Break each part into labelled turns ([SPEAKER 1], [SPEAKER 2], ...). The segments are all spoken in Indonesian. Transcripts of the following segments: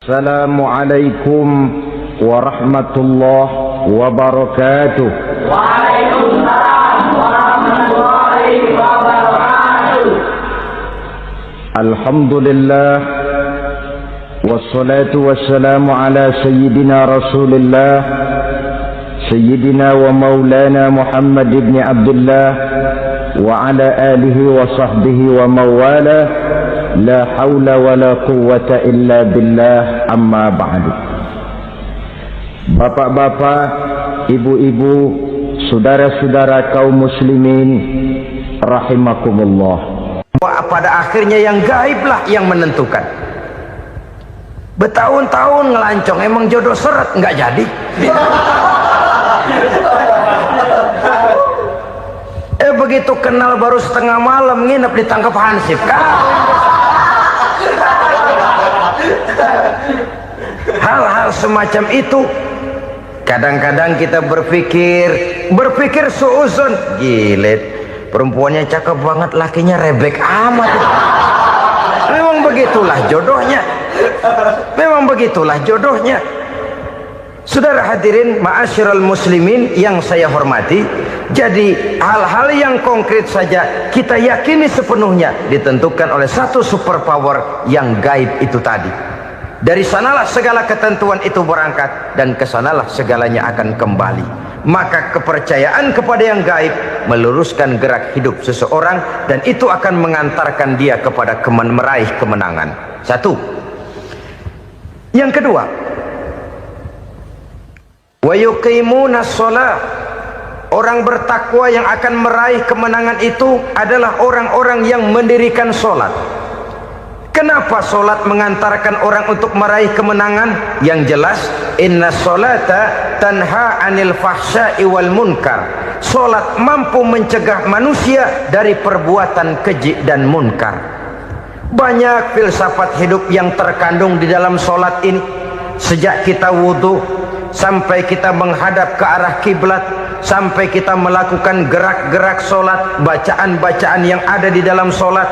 [SPEAKER 1] Assalamualaikum warahmatullahi wabarakatuh.
[SPEAKER 2] Waalaikumsalam warahmatullahi wabarakatuh.
[SPEAKER 1] Alhamdulillah wassalatu wassalamu ala sayyidina Rasulillah sayyidina wa maulana Muhammad ibn Abdullah wa ala alihi wa sahbihi wa mawala. La haula wa la quwwata illa billah, amma ba'du. Bapak-bapak, ibu-ibu, saudara-saudara kaum muslimin rahimakumullah.
[SPEAKER 3] Pada akhirnya yang gaiblah yang menentukan. Bertahun-tahun ngelancong, emang jodoh seret nggak jadi. Begitu kenal baru setengah malam nginep ditangkap hansip kan. Hal-hal semacam itu kadang-kadang kita berpikir suuzon, gilet, perempuannya cakep banget, lakinya rebek amat. Memang begitulah jodohnya. Saudara hadirin ma'asyiral muslimin yang saya hormati, jadi hal-hal yang konkret saja kita yakini sepenuhnya ditentukan oleh satu superpower yang gaib itu tadi. Dari sanalah segala ketentuan itu berangkat dan kesanalah segalanya akan kembali. Maka kepercayaan kepada yang gaib meluruskan gerak hidup seseorang dan itu akan mengantarkan dia kepada meraih kemenangan. Satu. Yang kedua, wa yuqimuna shalah. Orang bertakwa yang akan meraih kemenangan itu adalah orang-orang yang mendirikan sholat. Kenapa sholat mengantarkan orang untuk meraih kemenangan? Yang jelas, inna sholata tanha anil fahsya'i wal munkar. Sholat mampu mencegah manusia dari perbuatan keji dan munkar. Banyak filsafat hidup yang terkandung di dalam sholat ini. Sejak kita wudhu sampai kita menghadap ke arah kiblat, sampai kita melakukan gerak-gerak sholat, bacaan-bacaan yang ada di dalam sholat,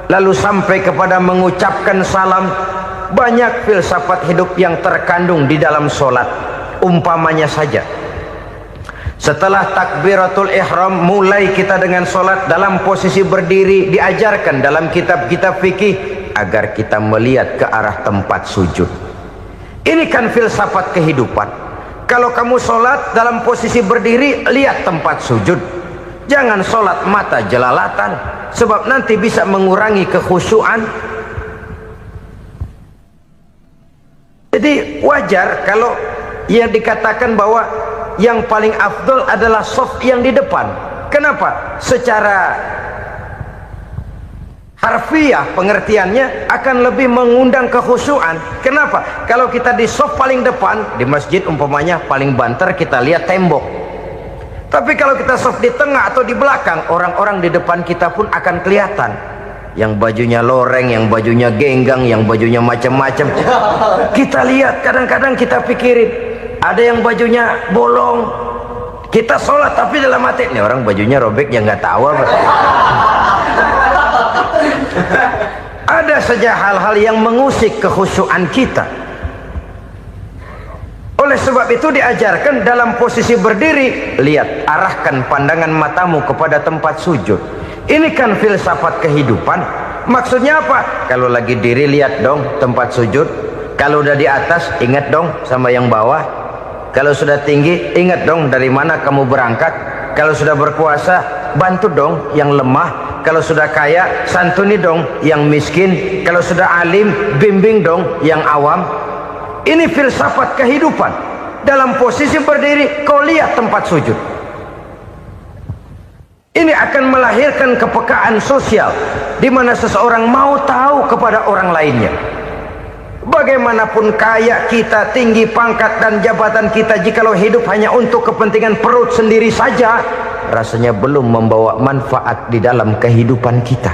[SPEAKER 3] lalu sampai kepada mengucapkan salam. Banyak filsafat hidup yang terkandung di dalam sholat. Umpamanya saja, setelah takbiratul ihram mulai kita dengan sholat dalam posisi berdiri, diajarkan dalam kitab-kitab fikih agar kita melihat ke arah tempat sujud. Ini kan filsafat kehidupan. Kalau kamu sholat dalam posisi berdiri, lihat tempat sujud. Jangan sholat mata jelalatan, sebab nanti bisa mengurangi kekhusyuan. Jadi wajar kalau yang dikatakan bahwa yang paling afdol adalah shaf yang di depan. Kenapa? Secara harfiah pengertiannya akan lebih mengundang kekhusyuan. Kenapa? Kalau kita di shaf paling depan di masjid umpamanya paling banter kita lihat tembok. Tapi kalau kita shaf di tengah atau di belakang, orang-orang di depan kita pun akan kelihatan. Yang bajunya loreng, yang bajunya genggang, yang bajunya macam-macam. Kita lihat, kadang-kadang kita pikirin, ada yang bajunya bolong. Kita sholat tapi dalam hati, ini orang bajunya robek yang nggak tahu apa. Ada saja hal-hal yang mengusik kekhusyuan kita. Oleh sebab itu diajarkan dalam posisi berdiri, lihat, arahkan pandangan matamu kepada tempat sujud. Ini kan filsafat kehidupan. Maksudnya apa? Kalau lagi diri lihat dong tempat sujud. Kalau udah di atas ingat dong sama yang bawah. Kalau sudah tinggi ingat dong dari mana kamu berangkat. Kalau sudah berkuasa bantu dong yang lemah. Kalau sudah kaya santuni dong yang miskin. Kalau sudah alim bimbing dong yang awam. Ini filsafat kehidupan. Dalam posisi berdiri kau lihat tempat sujud. Ini akan melahirkan kepekaan sosial di mana seseorang mau tahu kepada orang lainnya. Bagaimanapun kaya kita, tinggi pangkat dan jabatan kita, jikalau hidup hanya untuk kepentingan perut sendiri saja, rasanya belum membawa manfaat di dalam kehidupan kita.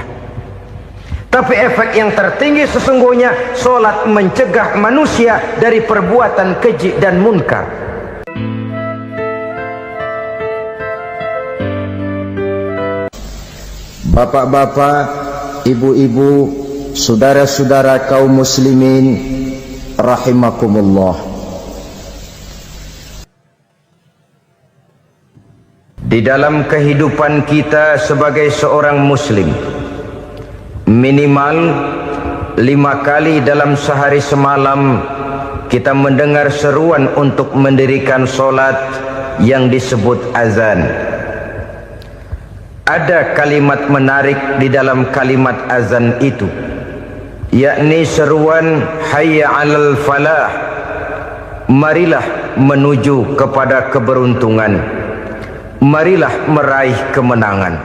[SPEAKER 3] Tapi efek yang tertinggi sesungguhnya, sholat mencegah manusia dari perbuatan keji dan munkar.
[SPEAKER 1] Bapak-bapak, ibu-ibu, saudara-saudara kaum muslimin rahimakumullah.
[SPEAKER 3] Di dalam kehidupan kita sebagai seorang muslim, minimal 5 kali dalam sehari semalam kita mendengar seruan untuk mendirikan solat yang disebut azan. Ada kalimat menarik di dalam kalimat azan itu, yakni seruan hayya 'alal falah, marilah menuju kepada keberuntungan, marilah meraih kemenangan.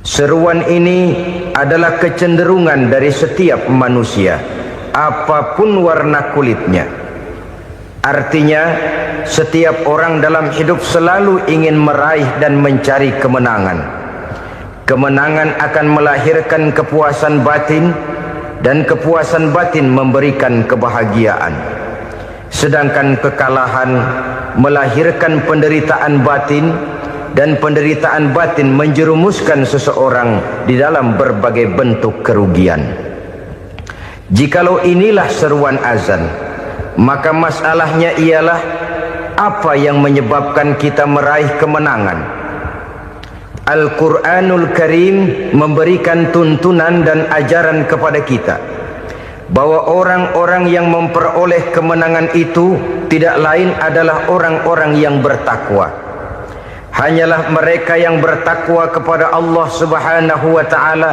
[SPEAKER 3] Seruan ini adalah kecenderungan dari setiap manusia, apapun warna kulitnya. Artinya, setiap orang dalam hidup selalu ingin meraih dan mencari kemenangan. Kemenangan akan melahirkan kepuasan batin, dan kepuasan batin memberikan kebahagiaan. Sedangkan kekalahan melahirkan penderitaan batin, dan penderitaan batin menjerumuskan seseorang di dalam berbagai bentuk kerugian. Jikalau inilah seruan azan, maka masalahnya ialah apa yang menyebabkan kita meraih kemenangan. Al-Quranul Karim memberikan tuntunan dan ajaran kepada kita bahwa orang-orang yang memperoleh kemenangan itu tidak lain adalah orang-orang yang bertakwa. Hanyalah mereka yang bertakwa kepada Allah Subhanahu wa ta'ala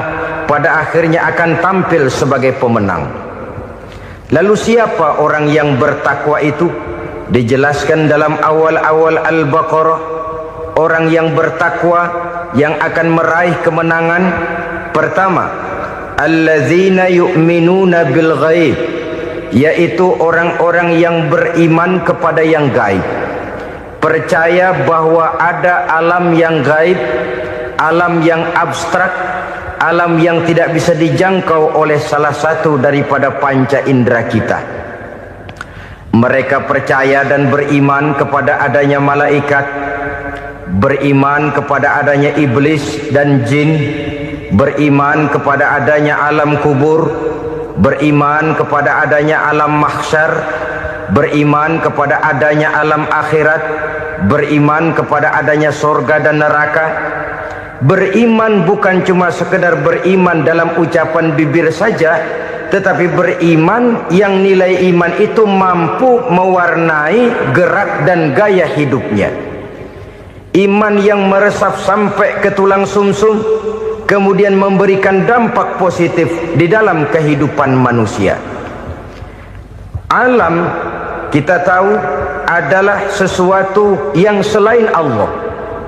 [SPEAKER 3] pada akhirnya akan tampil sebagai pemenang. Lalu siapa orang yang bertakwa itu? Dijelaskan dalam awal-awal Al-Baqarah, orang yang bertakwa yang akan meraih kemenangan. Pertama, allazina yu'minuna bil ghaib, yaitu orang-orang yang beriman kepada yang gaib, percaya bahwa ada alam yang gaib, alam yang abstrak, alam yang tidak bisa dijangkau oleh salah satu daripada panca indera kita. Mereka percaya dan beriman kepada adanya malaikat, beriman kepada adanya iblis dan jin, beriman kepada adanya alam kubur, beriman kepada adanya alam mahsyar, beriman kepada adanya alam akhirat, beriman kepada adanya sorga dan neraka. Beriman bukan cuma sekedar beriman dalam ucapan bibir saja, tetapi beriman yang nilai iman itu mampu mewarnai gerak dan gaya hidupnya. Iman yang meresap sampai ke tulang sumsum, kemudian memberikan dampak positif di dalam kehidupan manusia. Alam, kita tahu, adalah sesuatu yang selain Allah,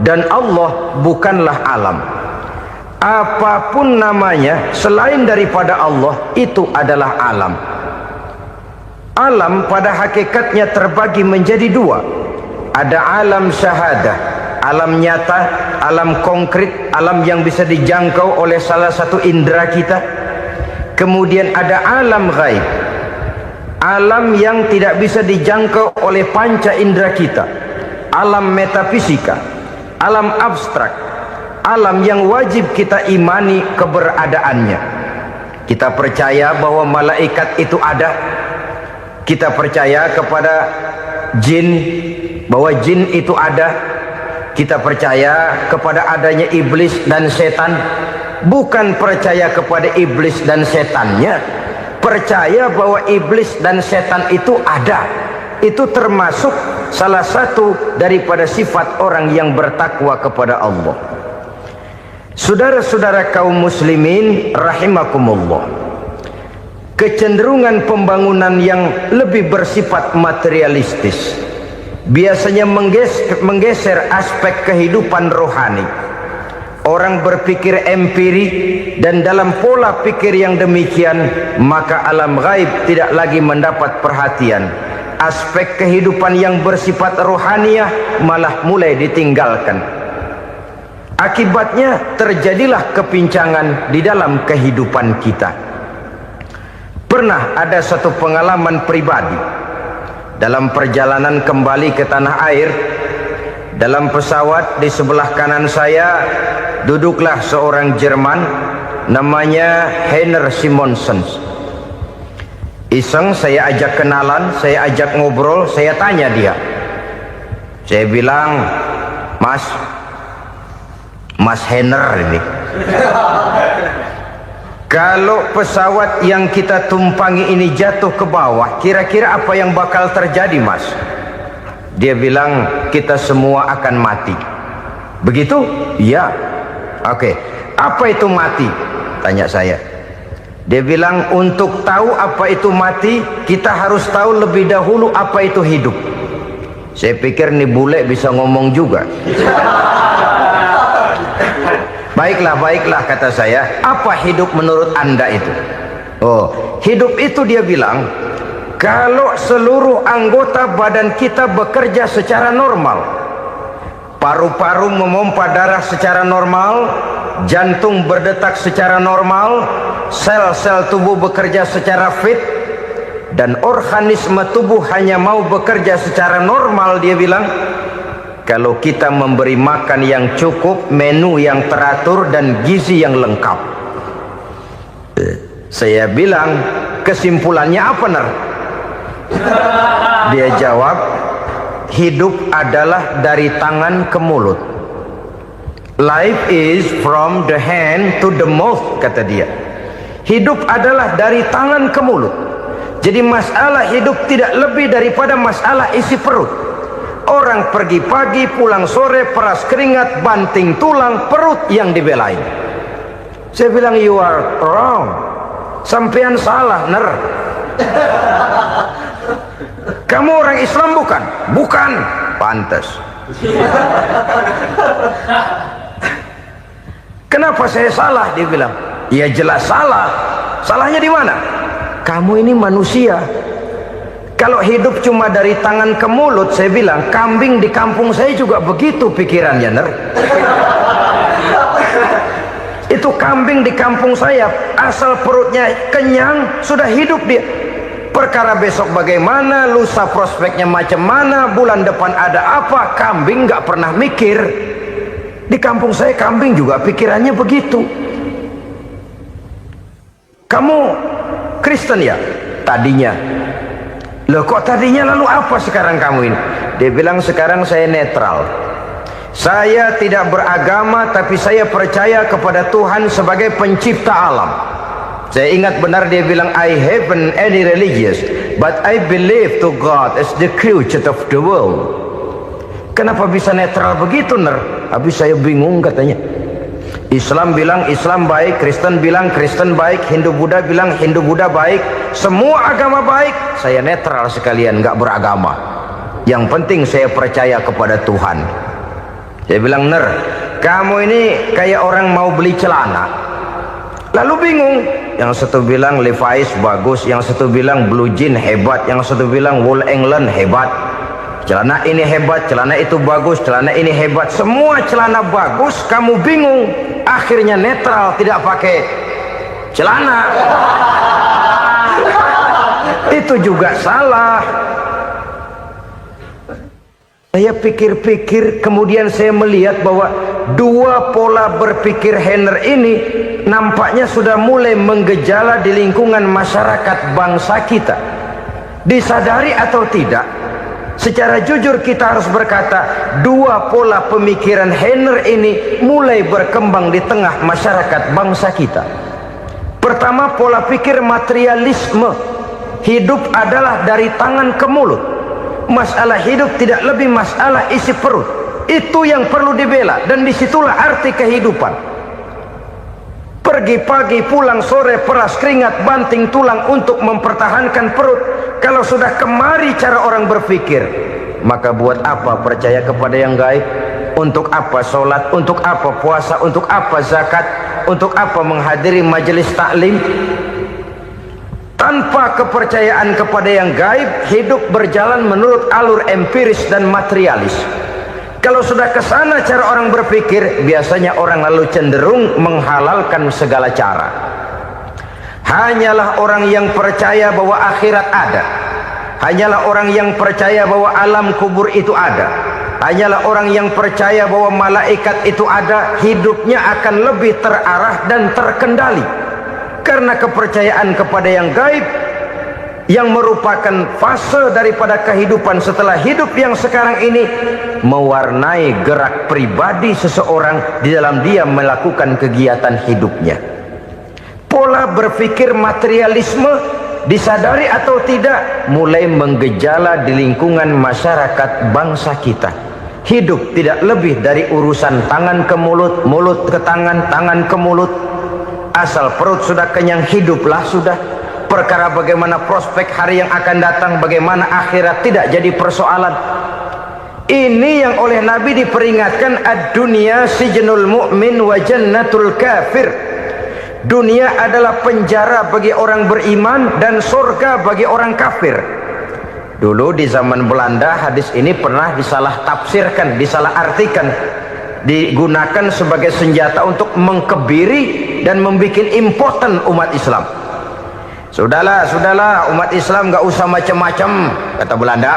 [SPEAKER 3] dan Allah bukanlah alam. Apapun namanya selain daripada Allah, itu adalah alam. Alam pada hakikatnya terbagi menjadi dua. Ada alam syahadah, alam nyata, alam konkret, alam yang bisa dijangkau oleh salah satu indera kita. Kemudian ada alam ghaib, alam yang tidak bisa dijangkau oleh panca indera kita, alam metafisika, alam abstrak, alam yang wajib kita imani keberadaannya. Kita percaya bahwa malaikat itu ada, kita percaya kepada jin, bahwa jin itu ada, kita percaya kepada adanya iblis dan setan. Bukan percaya kepada iblis dan setannya, percaya bahwa iblis dan setan itu ada. Itu termasuk salah satu daripada sifat orang yang bertakwa kepada Allah. Saudara-saudara kaum muslimin rahimakumullah, kecenderungan pembangunan yang lebih bersifat materialistis biasanya menggeser aspek kehidupan rohani. Orang berpikir empiri, dan dalam pola pikir yang demikian, maka alam gaib tidak lagi mendapat perhatian. Aspek kehidupan yang bersifat rohaniah malah mulai ditinggalkan. Akibatnya terjadilah kepincangan di dalam kehidupan kita. Pernah ada satu pengalaman pribadi dalam perjalanan kembali ke tanah air. Dalam pesawat di sebelah kanan saya duduklah seorang Jerman namanya Heiner Simonsen. Iseng saya ajak kenalan, saya ajak ngobrol, saya tanya dia. Saya bilang, Mas Henner ini, kalau pesawat yang kita tumpangi ini jatuh ke bawah, kira-kira apa yang bakal terjadi, Mas? Dia bilang, kita semua akan mati. Begitu? Iya. Oke. Apa itu mati? Tanya saya. Dia bilang, untuk tahu apa itu mati, kita harus tahu lebih dahulu apa itu hidup. Saya pikir nih bule bisa ngomong juga. Baiklah kata saya. Apa hidup menurut Anda itu? Oh, hidup itu dia bilang, kalau seluruh anggota badan kita bekerja secara normal. Paru-paru memompa darah secara normal, jantung berdetak secara normal, sel-sel tubuh bekerja secara fit, dan organisme tubuh hanya mau bekerja secara normal. Dia bilang, kalau kita memberi makan yang cukup, menu yang teratur, dan gizi yang lengkap. Saya bilang, kesimpulannya apa, Ner? Dia jawab, hidup adalah dari tangan ke mulut. Life is from the hand to the mouth, kata dia. Hidup adalah dari tangan ke mulut. Jadi masalah hidup tidak lebih daripada masalah isi perut. Orang pergi pagi, pulang sore, peras keringat, banting tulang, perut yang dibelain. Saya bilang, you are wrong. Sampean salah, Ner. Kamu orang Islam bukan? Bukan. Pantas. Kenapa saya salah? Dia bilang, ya jelas salah. Salahnya di mana? Kamu ini manusia. Kalau hidup cuma dari tangan ke mulut, saya bilang, kambing di kampung saya juga begitu pikirannya, Ner. Itu kambing di kampung saya, asal perutnya kenyang, sudah hidup dia. Perkara besok bagaimana, lusa prospeknya macam mana, bulan depan ada apa, kambing nggak pernah mikir. Di kampung saya kambing juga pikirannya begitu. Kamu Kristen ya? Tadinya. Loh kok tadinya, lalu apa sekarang kamu ini? Dia bilang, sekarang saya netral. Saya tidak beragama, tapi saya percaya kepada Tuhan sebagai pencipta alam. Saya ingat benar dia bilang, I haven't any religious, but I believe to God as the creator of the world. Kenapa bisa netral begitu, Ner? Habis saya bingung katanya. Islam bilang Islam baik, Kristen bilang Kristen baik, Hindu Buddha bilang Hindu Buddha baik, semua agama baik. Saya netral sekalian, nggak beragama. Yang penting saya percaya kepada Tuhan. Saya bilang, Ner, kamu ini kayak orang mau beli celana, lalu bingung. Yang satu bilang Levi's bagus, yang satu bilang Blue Jean hebat, yang satu bilang Wool England hebat. Celana ini hebat, celana itu bagus, celana ini hebat. Semua celana bagus, kamu bingung. Akhirnya netral, tidak pakai celana. Itu juga salah. Saya pikir-pikir, kemudian saya melihat bahwa dua pola berpikir Henner ini nampaknya sudah mulai menggejala di lingkungan masyarakat bangsa kita. Disadari atau tidak, secara jujur kita harus berkata, dua pola pemikiran Henner ini mulai berkembang di tengah masyarakat bangsa kita. Pertama, pola pikir materialisme. Hidup adalah dari tangan ke mulut. Masalah hidup tidak lebih masalah isi perut. Itu yang perlu dibela, dan disitulah arti kehidupan. Pergi pagi, pulang sore, peras keringat, banting tulang untuk mempertahankan perut. Kalau sudah kemari cara orang berpikir, maka buat apa percaya kepada yang gaib? Untuk apa sholat? Untuk apa puasa? Untuk apa zakat? Untuk apa menghadiri majelis taklim? Tanpa kepercayaan kepada yang gaib, hidup berjalan menurut alur empiris dan materialis. Kalau sudah ke sana cara orang berpikir, biasanya orang lalu cenderung menghalalkan segala cara. Hanyalah orang yang percaya bahwa akhirat ada. Hanyalah orang yang percaya bahwa alam kubur itu ada. Hanyalah orang yang percaya bahwa malaikat itu ada, hidupnya akan lebih terarah dan terkendali. Karena kepercayaan kepada yang gaib yang merupakan fase daripada kehidupan setelah hidup yang sekarang ini, mewarnai gerak pribadi seseorang di dalam dia melakukan kegiatan hidupnya. Pola berpikir materialisme, disadari atau tidak, mulai menggejala di lingkungan masyarakat bangsa kita. Hidup tidak lebih dari urusan tangan ke mulut, mulut ke tangan, tangan ke mulut. Asal perut sudah kenyang, hiduplah sudah. Perkara bagaimana prospek hari yang akan datang, bagaimana akhirat, tidak jadi persoalan. Ini yang oleh Nabi diperingatkan, ad-dunya sijnul mu'min wa jannatul kafir. Dunia adalah penjara bagi orang beriman dan surga bagi orang kafir. Dulu di zaman Belanda hadis ini pernah disalah tafsirkan, disalah artikan, digunakan sebagai senjata untuk mengkebiri dan membuat impoten umat Islam. Sudahlah umat Islam gak usah macam-macam, kata Belanda.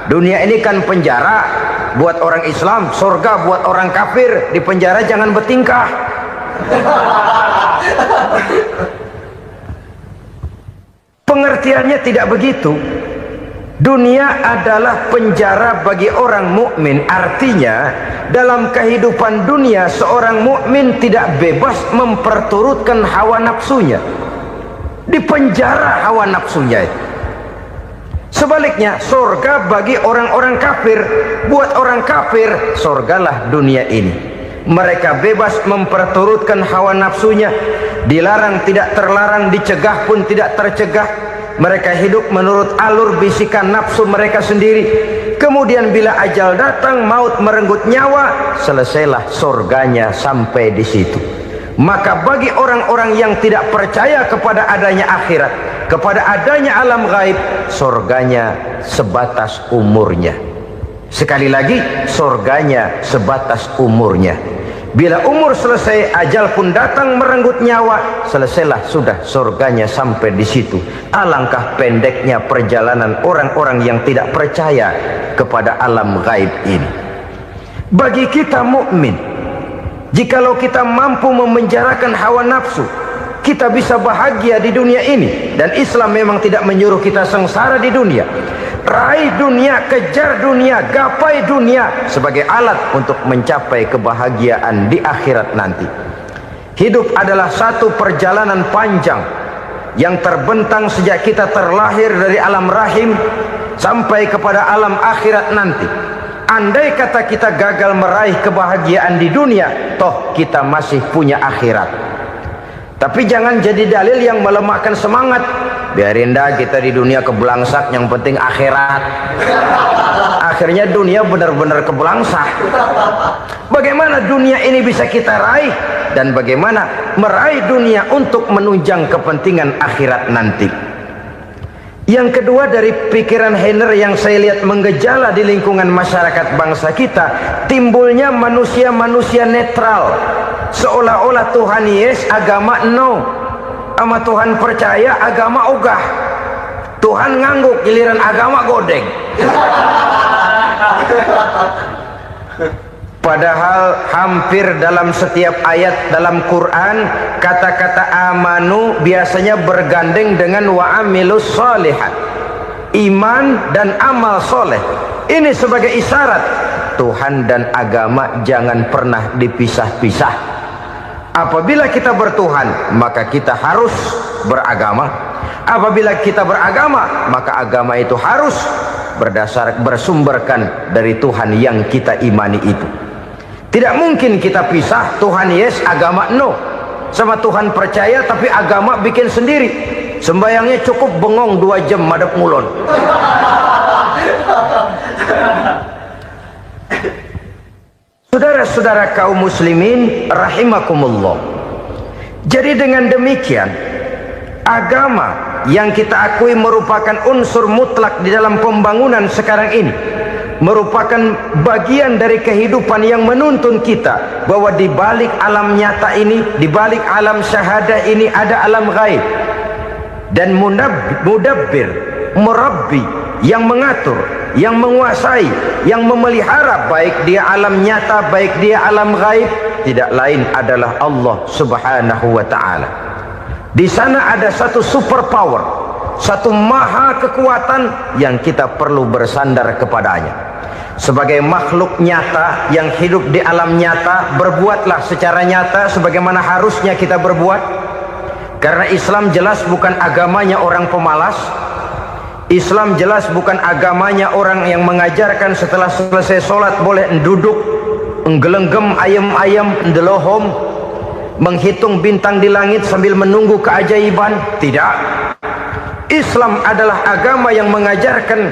[SPEAKER 3] Dunia ini kan penjara buat orang Islam, surga buat orang kafir. Di penjara jangan bertingkah. Pengertiannya tidak begitu. Dunia adalah penjara bagi orang mukmin. Artinya dalam kehidupan dunia seorang mukmin tidak bebas memperturutkan hawa nafsunya. Di penjara hawa nafsunya. Sebaliknya surga bagi orang-orang kafir. Buat orang kafir surgalah dunia ini. Mereka bebas memperturutkan hawa nafsunya, dilarang tidak terlarang, dicegah pun tidak tercegah. Mereka hidup menurut alur bisikan nafsu mereka sendiri. Kemudian bila ajal datang, maut merenggut nyawa, selesailah surganya sampai di situ. Maka bagi orang-orang yang tidak percaya kepada adanya akhirat, kepada adanya alam gaib, surganya sebatas umurnya. Sekali lagi, surganya sebatas umurnya. Bila umur selesai, ajal pun datang merenggut nyawa, selesailah sudah surganya sampai di situ. Alangkah pendeknya perjalanan orang-orang yang tidak percaya kepada alam gaib ini. Bagi kita mukmin, jikalau kita mampu memenjarakan hawa nafsu, kita bisa bahagia di dunia ini. Dan Islam memang tidak menyuruh kita sengsara di dunia. Raih dunia, kejar dunia, gapai dunia sebagai alat untuk mencapai kebahagiaan di akhirat nanti. Hidup adalah satu perjalanan panjang yang terbentang sejak kita terlahir dari alam rahim sampai kepada alam akhirat nanti. Andai kata kita gagal meraih kebahagiaan di dunia, toh kita masih punya akhirat. Tapi jangan jadi dalil yang melemahkan semangat. Biarin dah kita di dunia kebelangsak, yang penting akhirat. Akhirnya dunia benar-benar kebelangsak. Bagaimana dunia ini bisa kita raih, dan bagaimana meraih dunia untuk menunjang kepentingan akhirat nanti. Yang kedua, dari pikiran Heiner yang saya lihat menggejala di lingkungan masyarakat bangsa kita, timbulnya manusia-manusia netral. Seolah-olah Tuhan yes, agama no. Sama Tuhan percaya, agama ogah. Tuhan ngangguk, giliran agama godeng. Padahal hampir dalam setiap ayat dalam Quran, kata-kata amanu biasanya bergandeng dengan wa amilus sholihat. Iman dan amal soleh. Ini sebagai isyarat Tuhan dan agama jangan pernah dipisah-pisah. Apabila kita bertuhan, maka kita harus beragama. Apabila kita beragama, maka agama itu harus bersumberkan dari Tuhan yang kita imani itu. Tidak mungkin kita pisah, Tuhan yes, agama no. Sama Tuhan percaya tapi agama bikin sendiri. Sembayangnya cukup bengong 2 jam madep ngulon. Saudara-saudara kaum muslimin rahimakumullah. Jadi dengan demikian, agama yang kita akui merupakan unsur mutlak di dalam pembangunan sekarang ini, merupakan bagian dari kehidupan yang menuntun kita bahwa di balik alam nyata ini, di balik alam syahadah ini ada alam gaib. Dan mudabbir, murabbi, yang mengatur, yang menguasai, yang memelihara baik dia alam nyata, baik dia alam gaib, tidak lain adalah Allah Subhanahu wa ta'ala. Di sana ada satu super power, satu maha kekuatan yang kita perlu bersandar kepadanya. Sebagai makhluk nyata yang hidup di alam nyata, berbuatlah secara nyata sebagaimana harusnya kita berbuat. Karena Islam jelas bukan agamanya orang pemalas. Islam jelas bukan agamanya orang yang mengajarkan setelah selesai sholat boleh duduk, nggelenggem ayam-ayam, ndelohom, menghitung bintang di langit sambil menunggu keajaiban. Tidak. Islam adalah agama yang mengajarkan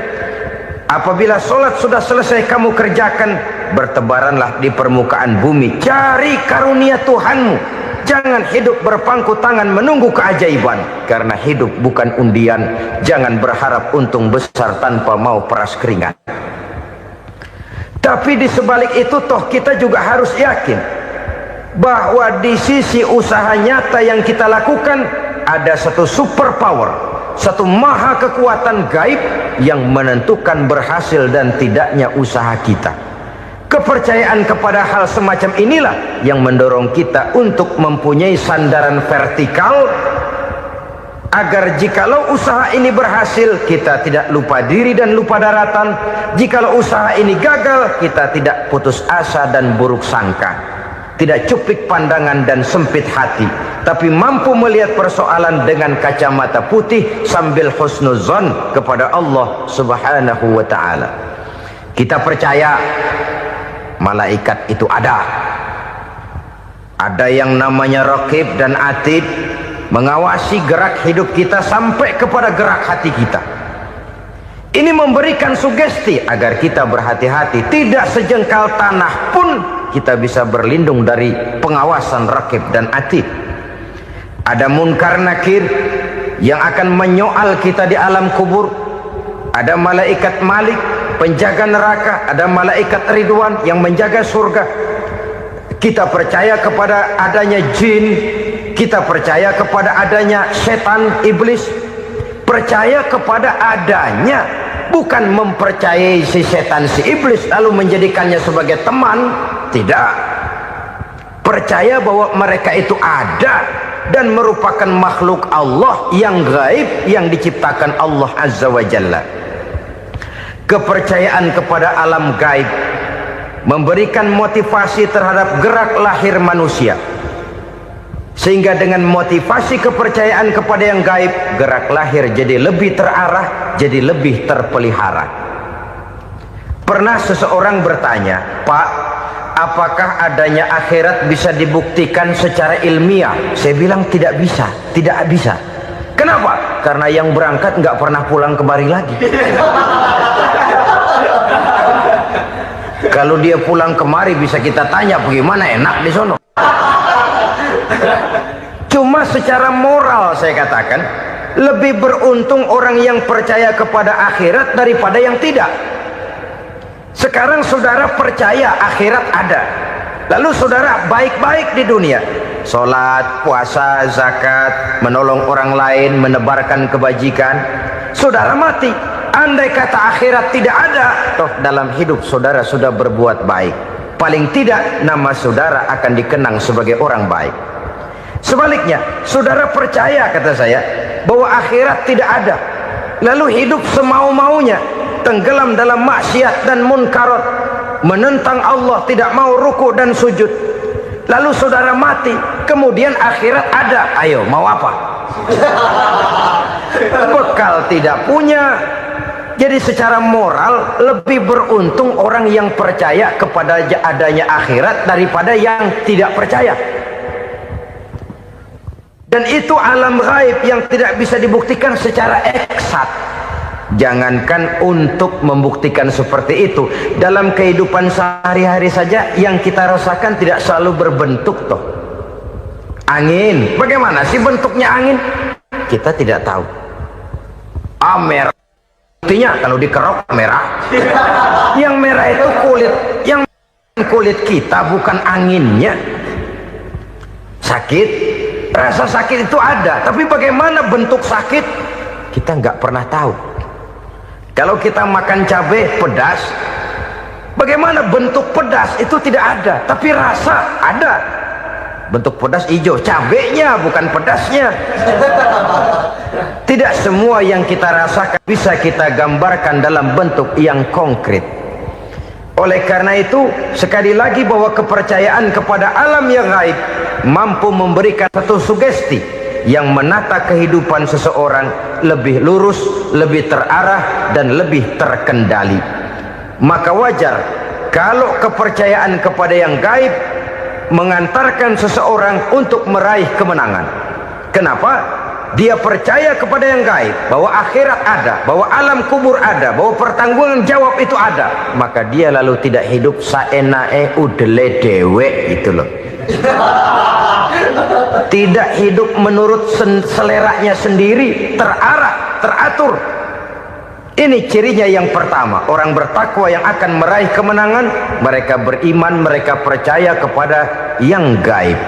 [SPEAKER 3] apabila sholat sudah selesai kamu kerjakan, bertebaranlah di permukaan bumi, cari karunia Tuhanmu. Jangan hidup berpangku tangan menunggu keajaiban. Karena hidup bukan undian. Jangan berharap untung besar tanpa mau peras keringat. Tapi di sebalik itu toh kita juga harus yakin bahwa di sisi usaha nyata yang kita lakukan ada satu super power, satu maha kekuatan gaib yang menentukan berhasil dan tidaknya usaha kita. Kepercayaan kepada hal semacam inilah yang mendorong kita untuk mempunyai sandaran vertikal, agar jikalau usaha ini berhasil kita tidak lupa diri dan lupa daratan. Jikalau usaha ini gagal kita tidak putus asa dan buruk sangka, tidak cupik pandangan dan sempit hati, tapi mampu melihat persoalan dengan kacamata putih sambil husnuzon kepada Allah Subhanahu wa ta'ala. Kita percaya malaikat itu ada yang namanya Raqib dan Atid, mengawasi gerak hidup kita sampai kepada gerak hati kita. Ini memberikan sugesti agar kita berhati-hati, tidak sejengkal tanah pun kita bisa berlindung dari pengawasan Raqib dan Atid. Ada Munkar Nakir yang akan menyoal kita di alam kubur. Ada malaikat Malik penjaga neraka, ada malaikat Ridwan yang menjaga surga. Kita percaya kepada adanya jin, kita percaya kepada adanya setan, iblis. Percaya kepada adanya, bukan mempercayai si setan, si iblis lalu menjadikannya sebagai teman. Tidak. Percaya bahwa mereka itu ada dan merupakan makhluk Allah yang gaib yang diciptakan Allah Azza wa Jalla. Kepercayaan kepada alam gaib memberikan motivasi terhadap gerak lahir manusia, sehingga dengan motivasi kepercayaan kepada yang gaib, gerak lahir jadi lebih terarah, jadi lebih terpelihara. Pernah seseorang bertanya, "Pak, apakah adanya akhirat bisa dibuktikan secara ilmiah?" Saya bilang tidak bisa, tidak bisa. Kenapa? Karena yang berangkat nggak pernah pulang kembali lagi. Kalau dia pulang kemari bisa kita tanya bagaimana enak di sono. Cuma secara moral saya katakan, lebih beruntung orang yang percaya kepada akhirat daripada yang tidak. Sekarang saudara percaya akhirat ada, lalu saudara baik-baik di dunia, sholat, puasa, zakat, menolong orang lain, menebarkan kebajikan. Saudara mati, andai kata akhirat tidak ada, toh dalam hidup saudara sudah berbuat baik, paling tidak nama saudara akan dikenang sebagai orang baik. Sebaliknya, saudara percaya, kata saya, bahwa akhirat tidak ada, lalu hidup semau-maunya, tenggelam dalam maksiat dan munkarat, menentang Allah, tidak mau ruku dan sujud, lalu saudara mati, kemudian akhirat ada, ayo mau apa? Bekal tidak punya. Jadi secara moral lebih beruntung orang yang percaya kepada adanya akhirat daripada yang tidak percaya. Dan itu alam gaib yang tidak bisa dibuktikan secara eksat. Jangankan untuk membuktikan seperti itu, dalam kehidupan sehari-hari saja yang kita rasakan tidak selalu berbentuk toh. Angin, bagaimana sih bentuknya angin? Kita tidak tahu. Merah, buktinya kalau dikerok merah. Yang merah itu kulit, yang kulit kita bukan anginnya. Sakit, rasa sakit itu ada, tapi bagaimana bentuk sakit kita nggak pernah tahu. Kalau kita makan cabai pedas, bagaimana bentuk pedas itu tidak ada, tapi rasa ada. bentuk pedas hijau, cabenya bukan pedasnya. Tidak semua yang kita rasakan bisa kita gambarkan dalam bentuk yang konkret. Oleh karena itu, sekali lagi bahwa kepercayaan kepada alam yang gaib mampu memberikan satu sugesti yang menata kehidupan seseorang lebih lurus, lebih terarah, dan lebih terkendali. Maka wajar kalau kepercayaan kepada yang gaib mengantarkan seseorang untuk meraih kemenangan. Kenapa? Dia percaya kepada yang gaib, bahwa akhirat ada, bahwa alam kubur ada, bahwa pertanggungan jawab itu ada. Maka dia lalu tidak hidup saenae udele dewe, gitu loh. Tidak hidup menurut seleranya sendiri, terarah, teratur. Ini cirinya yang pertama. Orang bertakwa yang akan meraih kemenangan, mereka beriman, mereka percaya kepada yang gaib.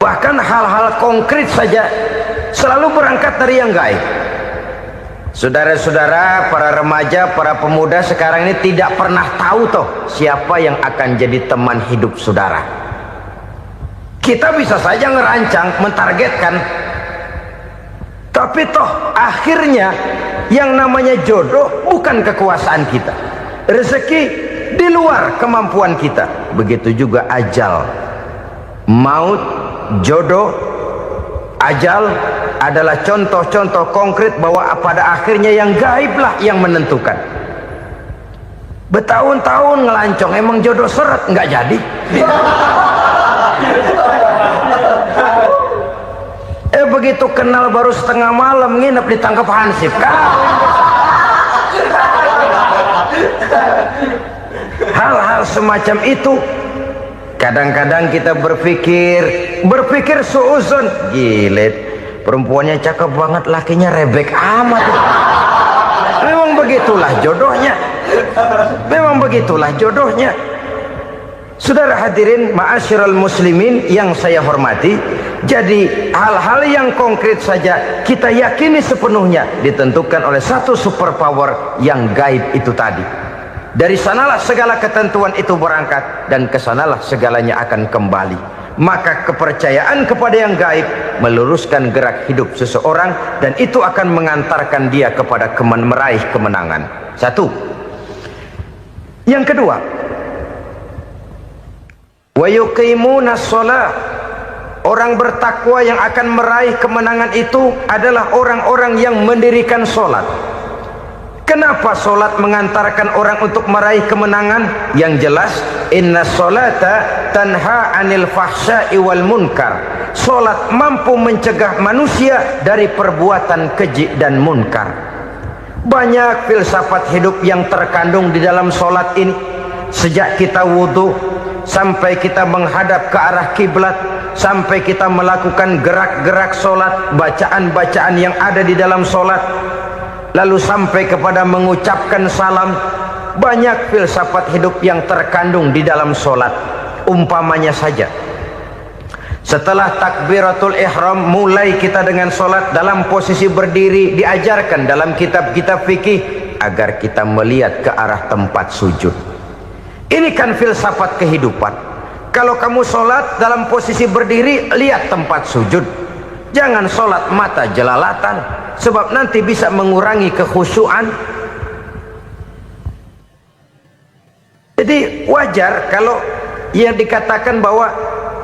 [SPEAKER 3] Bahkan hal-hal konkret saja selalu berangkat dari yang gaib. Saudara-saudara, para remaja, para pemuda sekarang ini tidak pernah tahu toh siapa yang akan jadi teman hidup saudara. Kita bisa saja ngerancang, mentargetkan, tapi toh akhirnya yang namanya jodoh bukan kekuasaan kita. Rezeki di luar kemampuan kita. Begitu juga ajal, maut, jodoh, ajal adalah contoh-contoh konkret bahwa pada akhirnya yang gaiblah yang menentukan. Bertahun-tahun ngelancong, emang jodoh seret, nggak jadi. Begitu kenal baru setengah malam nginep ditangkap hansip kan. Hal-hal semacam itu kadang-kadang kita berpikir suuzon, gilet, perempuannya cakep banget, lakinya rebek amat. Memang begitulah jodohnya. Memang begitulah jodohnya. Saudara hadirin ma'asyiral muslimin yang saya hormati, jadi hal-hal yang konkret saja kita yakini sepenuhnya ditentukan oleh satu superpower yang gaib itu tadi. Dari sanalah segala ketentuan itu berangkat dan kesanalah segalanya akan kembali. Maka kepercayaan kepada yang gaib meluruskan gerak hidup seseorang dan itu akan mengantarkan dia kepada meraih kemenangan. Satu. Yang kedua, wa yuqimuna shalah. Orang bertakwa yang akan meraih kemenangan itu adalah orang-orang yang mendirikan sholat. Kenapa sholat mengantarkan orang untuk meraih kemenangan? Yang jelas, inna sholata tanha anil fahsya'i wal munkar. Sholat mampu mencegah manusia dari perbuatan keji dan munkar. Banyak filsafat hidup yang terkandung di dalam sholat ini. Sejak kita wudhu sampai kita menghadap ke arah kiblat, sampai kita melakukan gerak-gerak sholat, bacaan-bacaan yang ada di dalam sholat, lalu sampai kepada mengucapkan salam. Banyak filsafat hidup yang terkandung di dalam sholat. Umpamanya saja, setelah takbiratul ihram mulai kita dengan sholat dalam posisi berdiri, diajarkan dalam kitab-kitab fikih agar kita melihat ke arah tempat sujud. Ini kan filsafat kehidupan. Kalau kamu sholat dalam posisi berdiri, lihat tempat sujud. Jangan sholat mata jelalatan, sebab nanti bisa mengurangi kekhusyuan. Jadi wajar kalau yang dikatakan bahwa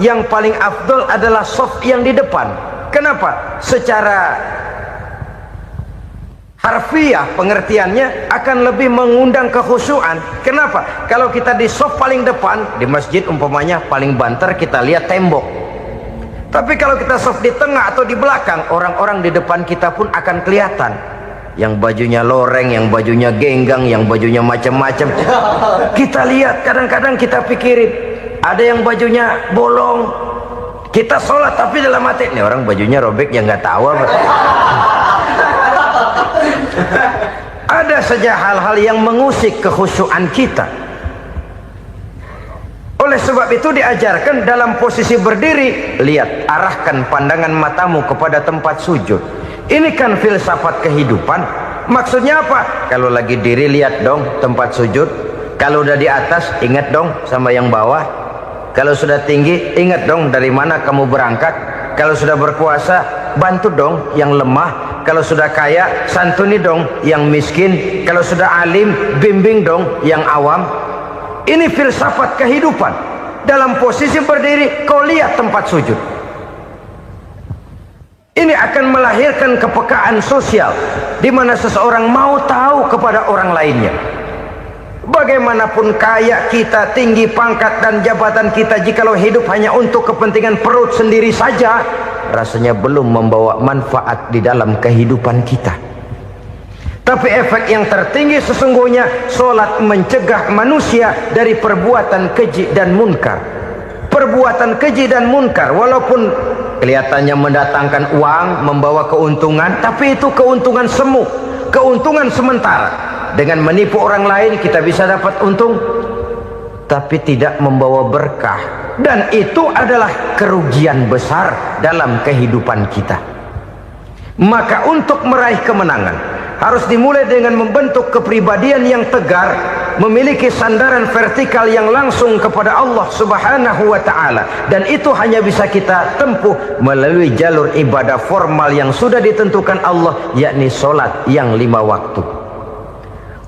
[SPEAKER 3] yang paling afdol adalah shaf yang di depan. Kenapa? Secara harfiah pengertiannya akan lebih mengundang kekhusyuan. Kenapa? Kalau kita di shaf paling depan di masjid umpamanya paling banter, kita lihat tembok. Tapi kalau kita shaf di tengah atau di belakang, orang-orang di depan kita pun akan kelihatan. Yang bajunya loreng, yang bajunya genggang, yang bajunya macam-macam. Kita lihat, kadang-kadang kita pikirin, ada yang bajunya bolong. Kita sholat tapi dalam hati, nih orang bajunya robek yang nggak tahu apa. Ada saja hal-hal yang mengusik kekhusyuan kita. Oleh sebab itu diajarkan dalam posisi berdiri, lihat, arahkan pandangan matamu kepada tempat sujud. Ini kan filsafat kehidupan. Maksudnya apa? Kalau lagi diri lihat dong tempat sujud. Kalau udah di atas ingat dong sama yang bawah. Kalau sudah tinggi, ingat dong dari mana kamu berangkat. Kalau sudah berkuasa, bantu dong yang lemah. Kalau sudah kaya, santuni dong yang miskin. Kalau sudah alim, bimbing dong yang awam. Ini filsafat kehidupan. Dalam posisi berdiri, kau lihat tempat sujud. Ini akan melahirkan kepekaan sosial, di mana seseorang mau tahu kepada orang lainnya. Bagaimanapun kaya kita, tinggi pangkat dan jabatan kita, jikalau hidup hanya untuk kepentingan perut sendiri saja, rasanya belum membawa manfaat di dalam kehidupan kita. Tapi efek yang tertinggi sesungguhnya, solat mencegah manusia dari perbuatan keji dan munkar. Perbuatan keji dan munkar, walaupun kelihatannya mendatangkan uang, membawa keuntungan, tapi itu keuntungan semu, keuntungan sementara. Dengan menipu orang lain kita bisa dapat untung, tapi tidak membawa berkah, dan itu adalah kerugian besar dalam kehidupan kita. Maka untuk meraih kemenangan harus dimulai dengan membentuk kepribadian yang tegar, memiliki sandaran vertikal yang langsung kepada Allah Subhanahu wa ta'ala, dan itu hanya bisa kita tempuh melalui jalur ibadah formal yang sudah ditentukan Allah, yakni solat yang 5 waktu.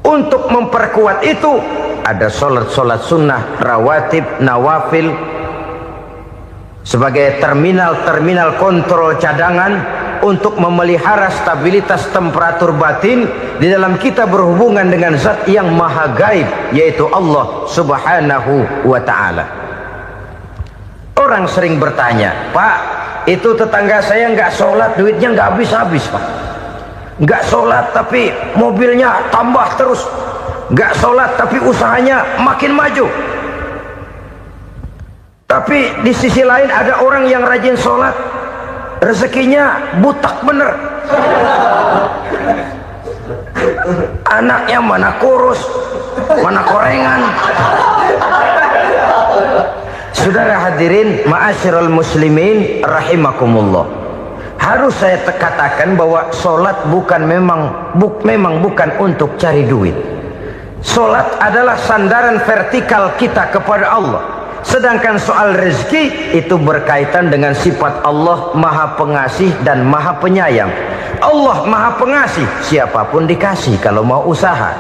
[SPEAKER 3] Untuk memperkuat itu ada solat-solat sunnah, rawatib, nawafil sebagai terminal kontrol cadangan untuk memelihara stabilitas temperatur batin di dalam kita berhubungan dengan zat yang maha gaib, yaitu Allah Subhanahu wa ta'ala. Orang sering bertanya, Pak, itu tetangga saya nggak sholat, duitnya nggak habis-habis, Pak. Nggak sholat tapi mobilnya tambah terus. Nggak sholat tapi usahanya makin maju. Tapi di sisi lain ada orang yang rajin sholat, rezekinya butak bener. Anaknya mana kurus, mana korengan. Saudara hadirin ma'asyiral muslimin rahimakumullah. Harus saya katakan bahwa solat memang bukan untuk cari duit. Solat adalah sandaran vertikal kita kepada Allah. Sedangkan soal rezeki itu berkaitan dengan sifat Allah maha pengasih dan maha penyayang. Allah maha pengasih, siapapun dikasih kalau mau usaha.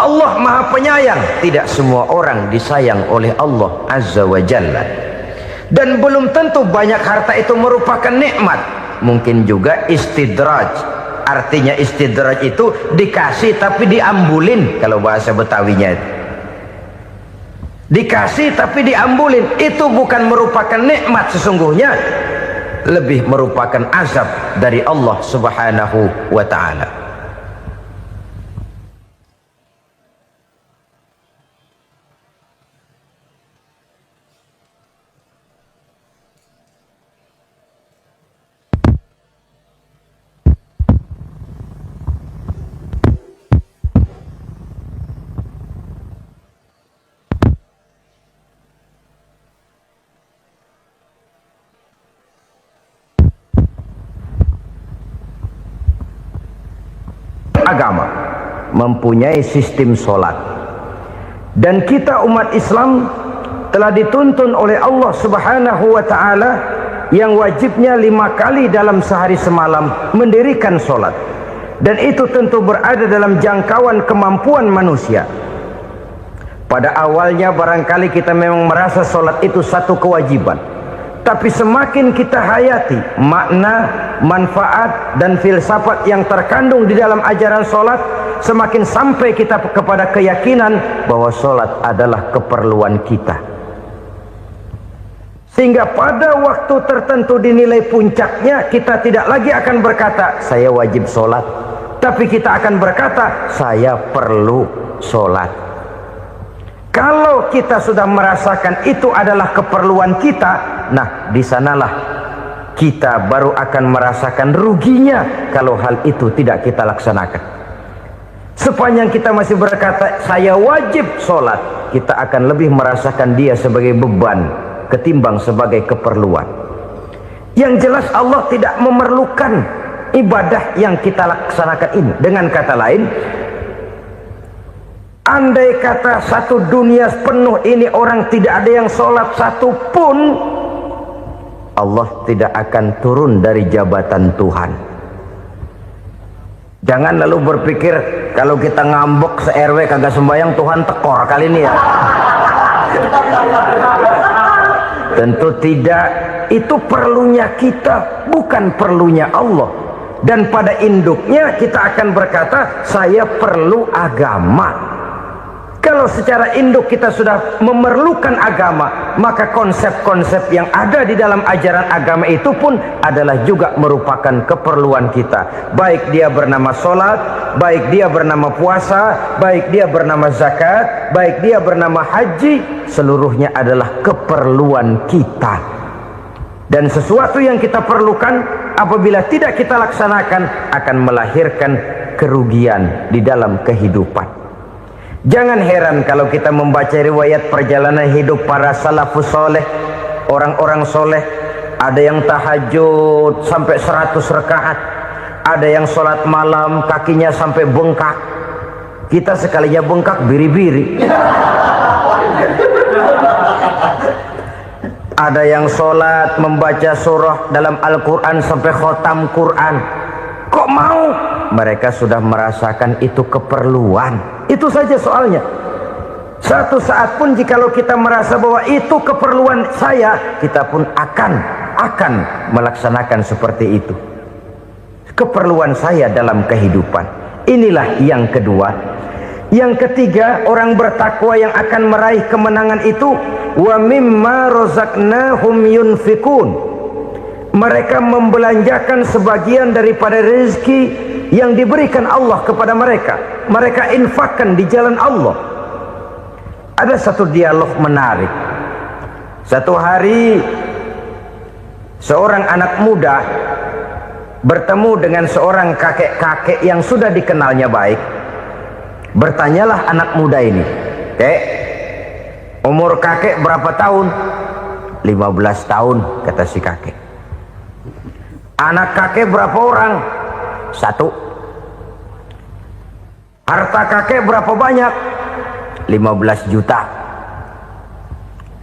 [SPEAKER 3] Allah maha penyayang, tidak semua orang disayang oleh Allah Azza wa Jalla. Dan belum tentu banyak harta itu merupakan nikmat. Mungkin juga istidraj. Artinya istidraj itu dikasih tapi diambulin, kalau bahasa Betawinya itu. Dikasih tapi diambulin, itu bukan merupakan nikmat sesungguhnya, lebih merupakan azab dari Allah Subhanahu wa ta'ala. Agama mempunyai sistem solat, dan kita umat Islam telah dituntun oleh Allah Subhanahu wa ta'ala yang wajibnya 5 kali dalam sehari semalam mendirikan solat, dan itu tentu berada dalam jangkauan kemampuan manusia. Pada awalnya barangkali kita memang merasa solat itu satu kewajiban, tapi semakin kita hayati makna, manfaat dan filsafat yang terkandung di dalam ajaran solat, semakin sampai kita kepada keyakinan bahwa solat adalah keperluan kita. Sehingga pada waktu tertentu dinilai puncaknya, kita tidak lagi akan berkata saya wajib solat, tapi kita akan berkata saya perlu solat. Kalau kita sudah merasakan itu adalah keperluan kita, nah di sanalah kita baru akan merasakan ruginya kalau hal itu tidak kita laksanakan. Sepanjang kita masih berkata saya wajib sholat, kita akan lebih merasakan dia sebagai beban ketimbang sebagai keperluan. Yang jelas Allah tidak memerlukan ibadah yang kita laksanakan ini. Dengan kata lain, Andai kata satu dunia penuh ini orang tidak ada yang sholat satu pun, Allah tidak akan turun dari jabatan Tuhan. Jangan lalu berpikir kalau kita ngambek se-RW kagak sembahyang Tuhan tekor kali ini ya. Tentu tidak. Itu perlunya kita, bukan perlunya Allah. Dan pada induknya kita akan berkata, saya perlu agama. Kalau secara induk kita sudah memerlukan agama, maka konsep-konsep yang ada di dalam ajaran agama itu pun adalah juga merupakan keperluan kita. Baik dia bernama sholat, baik dia bernama puasa, baik dia bernama zakat, baik dia bernama haji, seluruhnya adalah keperluan kita. Dan sesuatu yang kita perlukan apabila tidak kita laksanakan akan melahirkan kerugian di dalam kehidupan. Jangan heran kalau kita membaca riwayat perjalanan hidup para salafus soleh, orang-orang soleh. Ada yang tahajud sampai 100 rakaat, ada yang sholat malam kakinya sampai bengkak. Kita sekalinya bengkak biri-biri. Ada yang sholat membaca surah dalam Al-Quran sampai khotam Quran. Kok mau? Mereka sudah merasakan itu keperluan. Itu saja soalnya. Satu saat pun jikalau kita merasa bahwa itu keperluan saya, kita pun akan melaksanakan seperti itu. Keperluan saya dalam kehidupan. Inilah yang kedua. Yang ketiga, orang bertakwa yang akan meraih kemenangan itu, wa mimma razaqnahum yunfikun. Mereka membelanjakan sebagian daripada rezeki yang diberikan Allah kepada mereka. Mereka infakkan di jalan Allah. Ada satu dialog menarik. Satu hari seorang anak muda bertemu dengan seorang kakek-kakek yang sudah dikenalnya baik. Bertanyalah anak muda ini, "Kek, umur kakek berapa tahun?" 15 tahun, kata si kakek. "Anak kakek berapa orang?" 1. "Harta kakek berapa banyak?" 15 juta.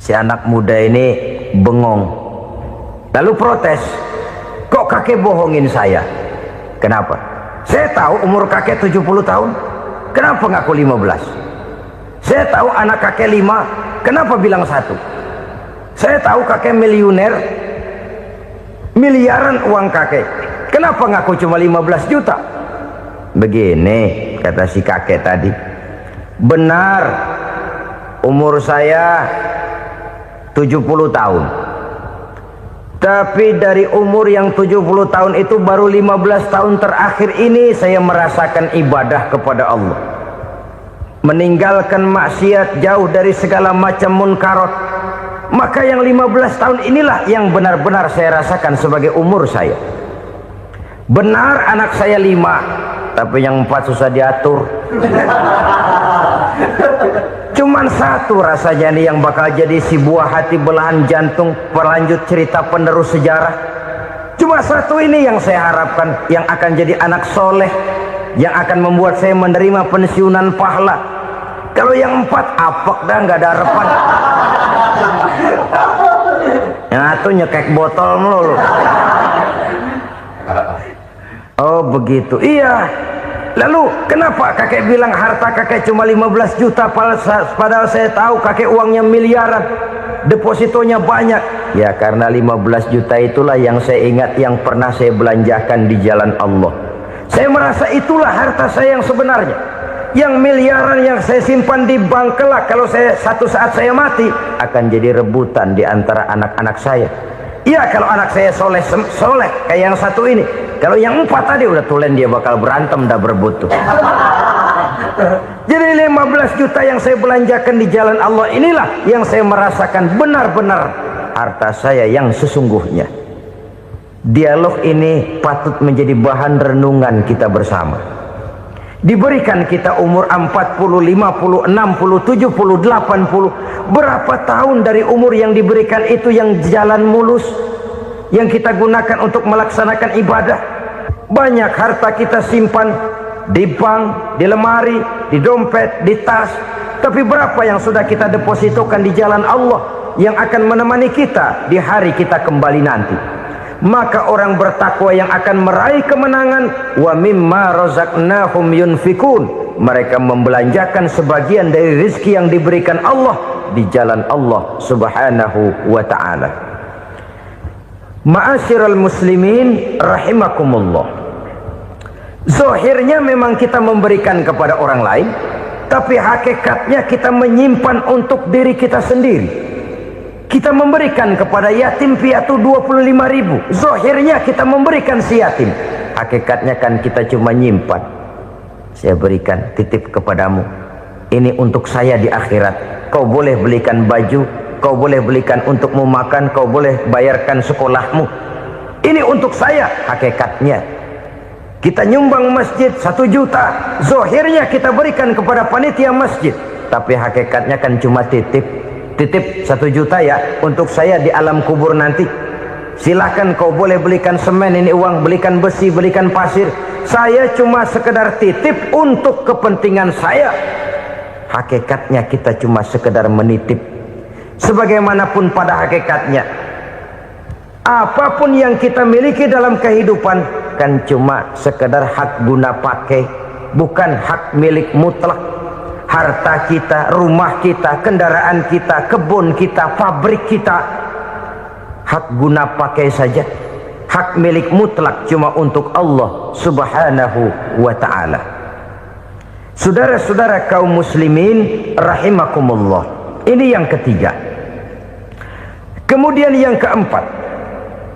[SPEAKER 3] Si anak muda ini bengong, lalu protes, "Kok kakek bohongin saya?" "Kenapa?" "Saya tahu umur kakek 70 tahun. Kenapa ngaku 15? Saya tahu anak kakek 5. Kenapa bilang 1? Saya tahu kakek miliuner, miliaran uang kakek. Kenapa ngaku cuma 15 juta? Begini, kata si kakek tadi. Benar, umur saya 70 tahun. Tapi dari umur yang 70 tahun itu baru 15 tahun terakhir ini saya merasakan ibadah kepada Allah. Meninggalkan maksiat, jauh dari segala macam munkarat. Maka yang 15 tahun inilah yang benar-benar saya rasakan sebagai umur saya. Benar anak saya 5, tapi yang 4 susah diatur. Cuman 1 rasanya nih yang bakal jadi si buah hati belahan jantung pelanjut cerita penerus sejarah. Cuma 1 ini yang saya harapkan, yang akan jadi anak soleh, yang akan membuat saya menerima pensiunan pahala. Kalau yang 4 apek dah, nggak ada harapan. Yang 1 nyekek botol melulu. Oh begitu, iya. Lalu kenapa kakek bilang harta kakek cuma 15 juta padahal saya tahu kakek uangnya miliaran, depositonya banyak? Ya karena 15 juta itulah yang saya ingat yang pernah saya belanjakan di jalan Allah. Saya merasa itulah harta saya yang sebenarnya. Yang miliaran yang saya simpan di bank kelak, kalau satu saat saya mati, akan jadi rebutan di antara anak-anak saya. Iya kalau anak saya soleh kayak yang 1 ini. Kalau yang 4 tadi udah tulen dia bakal berantem dah berebut tuh. Jadi 15 juta yang saya belanjakan di jalan Allah inilah yang saya merasakan benar-benar harta saya yang sesungguhnya. Dialog ini patut menjadi bahan renungan kita bersama. Diberikan kita umur 40, 50, 60, 70, 80. Berapa tahun dari umur yang diberikan itu yang jalan mulus, yang kita gunakan untuk melaksanakan ibadah? Banyak harta kita simpan di bank, di lemari, di dompet, di tas. Tapi berapa yang sudah kita depositokan di jalan Allah yang akan menemani kita di hari kita kembali nanti? Maka orang bertakwa yang akan meraih kemenangan, wa mimma razaqnahum yunfikun, mereka membelanjakan sebagian dari rezeki yang diberikan Allah di jalan Allah subhanahu wa ta'ala. Ma'asyiral muslimin rahimakumullah, zahirnya memang kita memberikan kepada orang lain, tapi hakikatnya kita menyimpan untuk diri kita sendiri. Kita memberikan kepada yatim piatu 25.000, zahirnya kita memberikan si yatim, hakikatnya kan kita cuma nyimpan. Saya berikan, titip kepadamu, ini untuk saya di akhirat. Kau boleh belikan baju, kau boleh belikan untukmu makan, kau boleh bayarkan sekolahmu, ini untuk saya. Hakikatnya kita nyumbang masjid 1 juta, zahirnya kita berikan kepada panitia masjid, tapi hakikatnya kan cuma titip 1 juta ya, untuk saya di alam kubur nanti. Silahkan kau boleh belikan semen, ini uang, belikan besi, belikan pasir, saya cuma sekedar titip untuk kepentingan saya. Hakikatnya kita cuma sekedar menitip. Sebagaimanapun pada hakikatnya, apapun yang kita miliki dalam kehidupan kan cuma sekedar hak guna pakai, bukan hak milik mutlak. Harta kita, rumah kita, kendaraan kita, kebun kita, pabrik kita, hak guna pakai saja. Hak milik mutlak cuma untuk Allah subhanahu wa ta'ala. Saudara-saudara kaum muslimin rahimakumullah, ini yang ketiga. Kemudian yang keempat,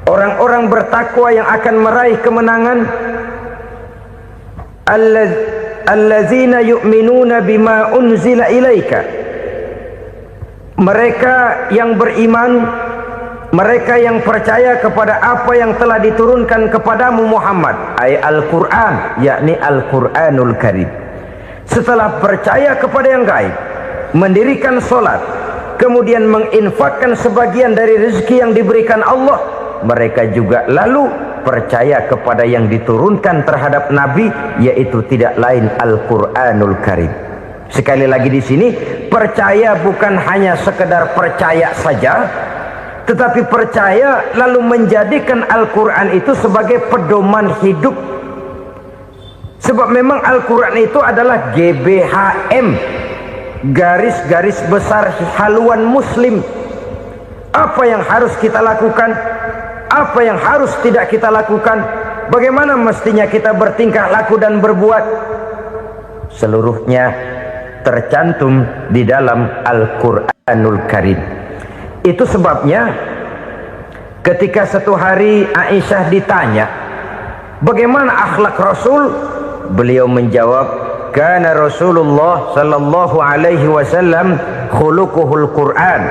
[SPEAKER 3] orang-orang bertakwa yang akan meraih kemenangan, allazina yu'minuna bima unzila ilaika, mereka yang beriman, mereka yang percaya kepada apa yang telah diturunkan kepadamu Muhammad, ay Al-Quran, yakni Al-Quranul Karim. Setelah percaya kepada yang gaib, mendirikan solat, kemudian menginfakkan sebagian dari rezeki yang diberikan Allah, mereka juga lalu percaya kepada yang diturunkan terhadap Nabi, yaitu tidak lain Al-Quranul Karim. Sekali lagi di sini, percaya bukan hanya sekedar percaya saja, tetapi percaya lalu menjadikan Al-Quran itu sebagai pedoman hidup. Sebab memang Al-Quran itu adalah GBHM, garis-garis besar haluan muslim. Apa yang harus kita lakukan, apa yang harus tidak kita lakukan, bagaimana mestinya kita bertingkah laku dan berbuat, seluruhnya tercantum di dalam Al-Quranul Karim. Itu sebabnya ketika satu hari Aisyah ditanya bagaimana akhlak Rasul, beliau menjawab, kana Rasulullah sallallahu alaihi wasallam khuluquhul Quran.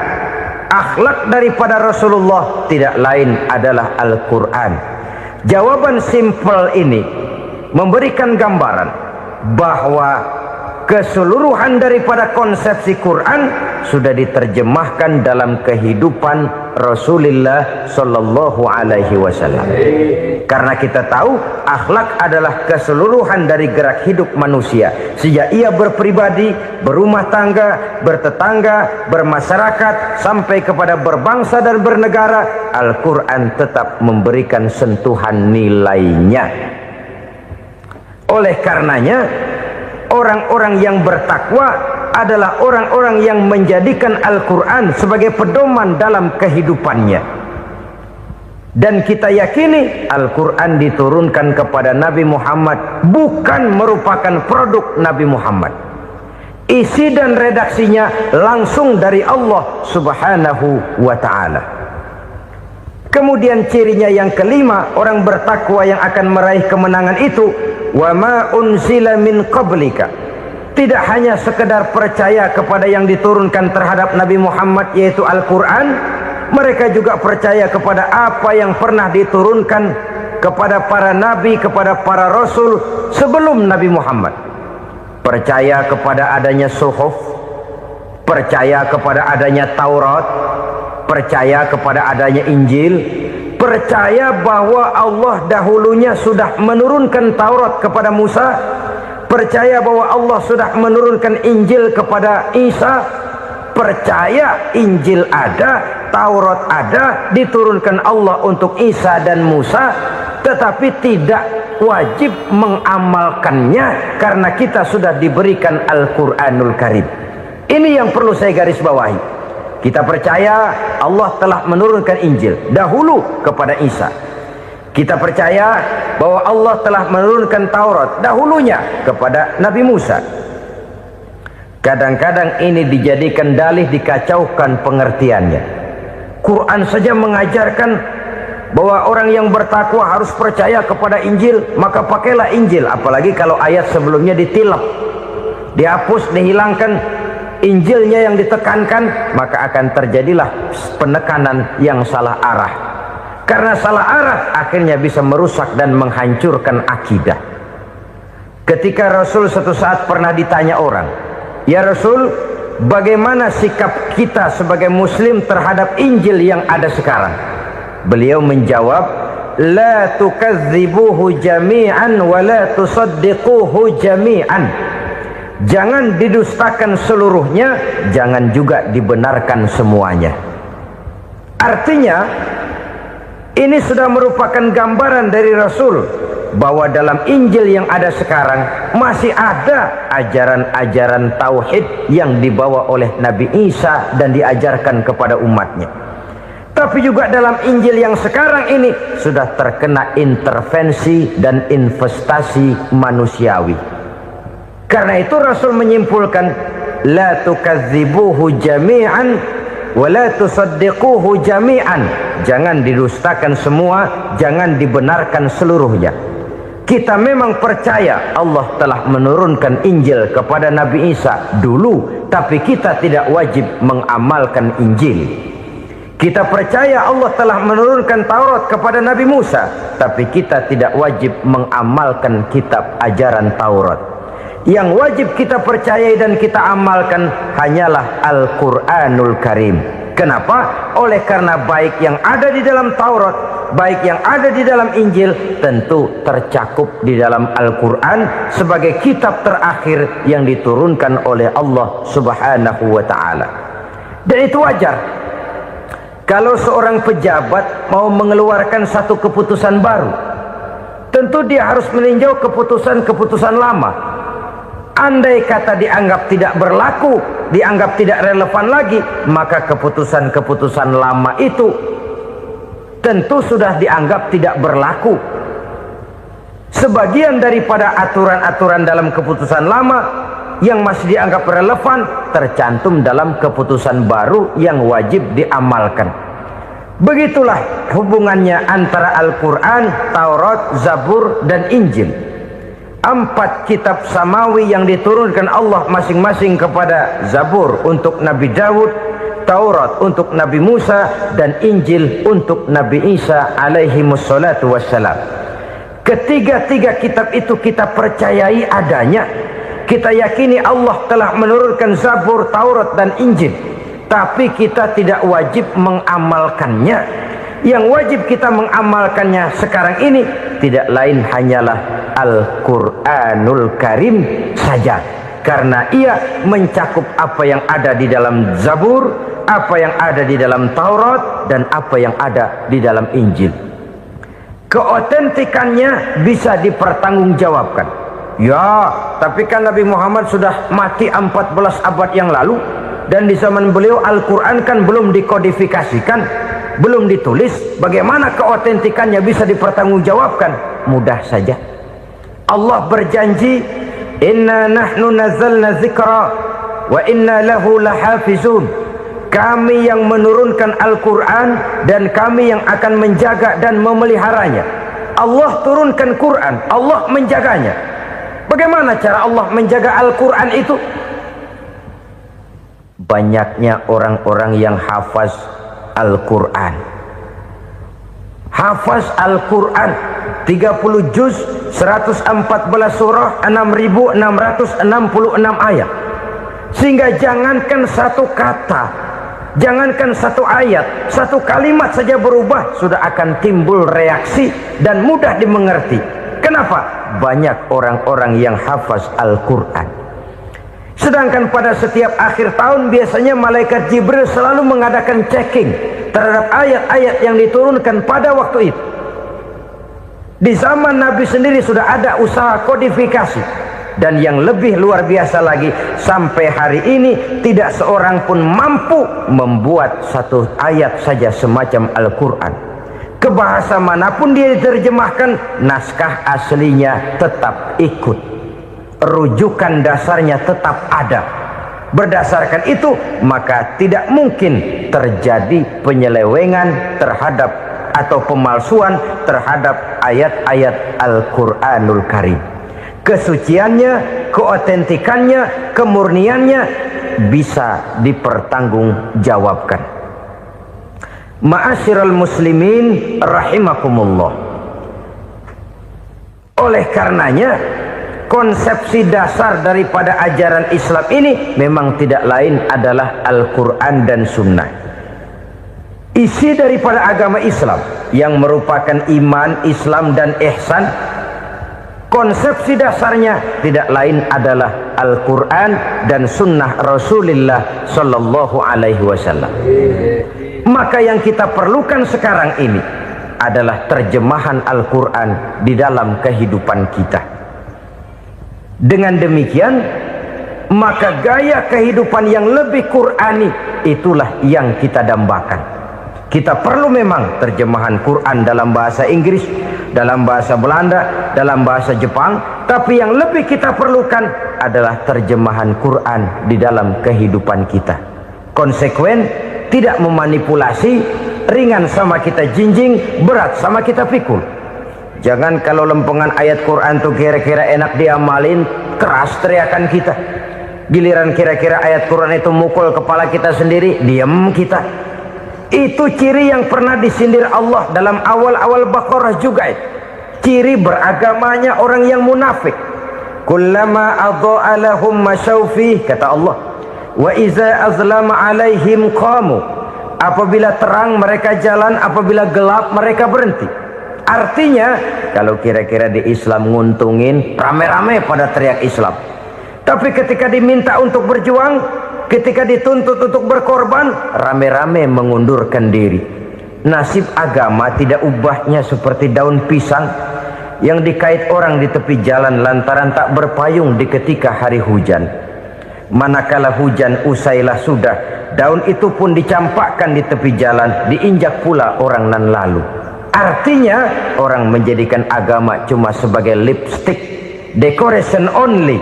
[SPEAKER 3] Akhlak daripada Rasulullah tidak lain adalah Al-Quran. Jawaban simpel ini memberikan gambaran bahwa keseluruhan daripada konsepsi Quran sudah diterjemahkan dalam kehidupan Rasulullah sallallahu alaihi wasallam. Karena kita tahu akhlak adalah keseluruhan dari gerak hidup manusia. Sejak ia berpribadi, berumah tangga, bertetangga, bermasyarakat, sampai kepada berbangsa dan bernegara, Al-Quran tetap memberikan sentuhan nilainya. Oleh karenanya, orang-orang yang bertakwa adalah orang-orang yang menjadikan Al-Quran sebagai pedoman dalam kehidupannya. Dan kita yakini Al-Quran diturunkan kepada Nabi Muhammad bukan merupakan produk Nabi Muhammad. Isi dan redaksinya langsung dari Allah subhanahu wa ta'ala. Kemudian cirinya yang kelima, orang bertakwa yang akan meraih kemenangan itu, wa ma unzila min qablika, tidak hanya sekedar percaya kepada yang diturunkan terhadap Nabi Muhammad yaitu Al-Quran, mereka juga percaya kepada apa yang pernah diturunkan kepada para nabi, kepada para rasul sebelum Nabi Muhammad. Percaya kepada adanya suhuf, percaya kepada adanya Taurat, percaya kepada adanya Injil, percaya bahwa Allah dahulunya sudah menurunkan Taurat kepada Musa, percaya bahwa Allah sudah menurunkan Injil kepada Isa, percaya Injil ada, Taurat ada, diturunkan Allah untuk Isa dan Musa, tetapi tidak wajib mengamalkannya karena kita sudah diberikan Al-Quranul Karim. Ini yang perlu saya garis bawahi. Kita percaya Allah telah menurunkan Injil dahulu kepada Isa. Kita percaya bahwa Allah telah menurunkan Taurat dahulunya kepada Nabi Musa. Kadang-kadang ini dijadikan dalih, dikacaukan pengertiannya. Quran saja mengajarkan bahwa orang yang bertakwa harus percaya kepada Injil, maka pakailah Injil. Apalagi kalau ayat sebelumnya ditilap, dihapus, dihilangkan, Injilnya yang ditekankan, maka akan terjadilah penekanan yang salah arah. Karena salah arah akhirnya bisa merusak dan menghancurkan akidah. Ketika Rasul suatu saat pernah ditanya orang, "Ya Rasul, bagaimana sikap kita sebagai muslim terhadap Injil yang ada sekarang?" Beliau menjawab, "La tukadzibuhu jami'an wa la tusaddiquhu jami'an." Jangan didustakan seluruhnya, jangan juga dibenarkan semuanya. Artinya, ini sudah merupakan gambaran dari Rasul bahwa dalam Injil yang ada sekarang masih ada ajaran-ajaran tauhid yang dibawa oleh Nabi Isa dan diajarkan kepada umatnya. Tapi juga dalam Injil yang sekarang ini sudah terkena intervensi dan investasi manusiawi. Karena itu Rasul menyimpulkan, la tukadzibuhu jami'an wa la tusaddiquhu jami'an. Jangan didustakan semua, jangan dibenarkan seluruhnya. Kita memang percaya Allah telah menurunkan Injil kepada Nabi Isa dulu, tapi kita tidak wajib mengamalkan Injil. Kita percaya Allah telah menurunkan Taurat kepada Nabi Musa, tapi kita tidak wajib mengamalkan kitab ajaran Taurat. Yang wajib kita percayai dan kita amalkan hanyalah Al-Quranul Karim. Kenapa? Oleh karena baik yang ada di dalam Taurat, baik yang ada di dalam Injil, tentu tercakup di dalam Al-Quran sebagai kitab terakhir yang diturunkan oleh Allah Subhanahu wa Ta'ala. Dan itu wajar. Kalau seorang pejabat mau mengeluarkan satu keputusan baru, tentu dia harus meninjau keputusan-keputusan lama. Andai kata dianggap tidak berlaku, dianggap tidak relevan lagi, maka keputusan-keputusan lama itu tentu sudah dianggap tidak berlaku. Sebagian daripada aturan-aturan dalam keputusan lama yang masih dianggap relevan tercantum dalam keputusan baru yang wajib diamalkan. Begitulah hubungannya antara Al-Quran, Taurat, Zabur, dan Injil. 4 kitab samawi yang diturunkan Allah masing-masing kepada Zabur untuk Nabi Daud, Taurat untuk Nabi Musa, dan Injil untuk Nabi Isa alaihi wassalatu wassalam. Ketiga-tiga kitab itu kita percayai adanya. Kita yakini Allah telah menurunkan Zabur, Taurat, dan Injil, tapi kita tidak wajib mengamalkannya. Yang wajib kita mengamalkannya sekarang ini tidak lain hanyalah Al-Quranul Karim saja, karena ia mencakup apa yang ada di dalam Zabur, apa yang ada di dalam Taurat, dan apa yang ada di dalam Injil. Keotentikannya bisa dipertanggungjawabkan. Ya, tapi kan Nabi Muhammad sudah mati 14 abad yang lalu, dan di zaman beliau Al-Quran kan belum dikodifikasikan, belum ditulis. Bagaimana keotentikannya bisa dipertanggungjawabkan? Mudah saja. Allah berjanji, "Inna nahnu nazzalna dzikra wa inna lahu lahafizun." Kami yang menurunkan Al-Quran dan kami yang akan menjaga dan memeliharanya. Allah turunkan Quran, Allah menjaganya. Bagaimana cara Allah menjaga Al-Quran itu? Banyaknya orang-orang yang hafaz Al-Quran. Hafaz Al-Quran 30 juz, 114 surah, 6.666 ayat. Sehingga jangankan satu kata, jangankan satu ayat, satu kalimat saja berubah sudah akan timbul reaksi dan mudah dimengerti. Kenapa? Banyak orang-orang yang hafaz Al-Quran. Sedangkan pada setiap akhir tahun biasanya malaikat Jibril selalu mengadakan checking terhadap ayat-ayat yang diturunkan pada waktu itu. Di zaman Nabi sendiri sudah ada usaha kodifikasi. Dan yang lebih luar biasa lagi, sampai hari ini tidak seorang pun mampu membuat satu ayat saja semacam Al-Quran. Ke bahasa manapun dia diterjemahkan, naskah aslinya tetap ikut, rujukan dasarnya tetap ada. Berdasarkan itu maka tidak mungkin terjadi penyelewengan terhadap atau pemalsuan terhadap ayat-ayat Al-Quranul Karim. Kesuciannya, keotentikannya, kemurniannya bisa dipertanggungjawabkan. Ma'asyiral muslimin rahimakumullah. Oleh karenanya, konsepsi dasar daripada ajaran Islam ini memang tidak lain adalah Al-Quran dan Sunnah. Isi daripada agama Islam yang merupakan iman, Islam dan ihsan, konsepsi dasarnya tidak lain adalah Al-Quran dan Sunnah Rasulullah Sallallahu Alaihi Wasallam. Maka yang kita perlukan sekarang ini adalah terjemahan Al-Quran di dalam kehidupan kita. Dengan demikian, maka gaya kehidupan yang lebih Qurani itulah yang kita dambakan. Kita perlu memang terjemahan Quran dalam bahasa Inggris, dalam bahasa Belanda, dalam bahasa Jepang, tapi yang lebih kita perlukan adalah terjemahan Quran di dalam kehidupan kita. Konsekuen, tidak memanipulasi, ringan sama kita jinjing, berat sama kita pikul. Jangan kalau lempengan ayat Quran tuh kira-kira enak diamalin, keras teriakan kita. Giliran kira-kira ayat Quran itu mukul kepala kita sendiri, diam kita. Itu ciri yang pernah disindir Allah dalam awal-awal Baqarah juga. Ciri beragamanya orang yang munafik. Kullama adha'a lahum masyawfi, kata Allah, wa iza azlama alaihim qamu. Apabila terang mereka jalan, apabila gelap mereka berhenti. Artinya kalau kira-kira di Islam nguntungin, rame-rame pada teriak Islam. Tapi ketika diminta untuk berjuang, ketika dituntut untuk berkorban, rame-rame mengundurkan diri. Nasib agama tidak ubahnya seperti daun pisang yang dikait orang di tepi jalan lantaran tak berpayung di ketika hari hujan. Manakala hujan usailah sudah, daun itu pun dicampakkan di tepi jalan, diinjak pula orang nan lalu. Artinya orang menjadikan agama cuma sebagai lipstick, decoration only,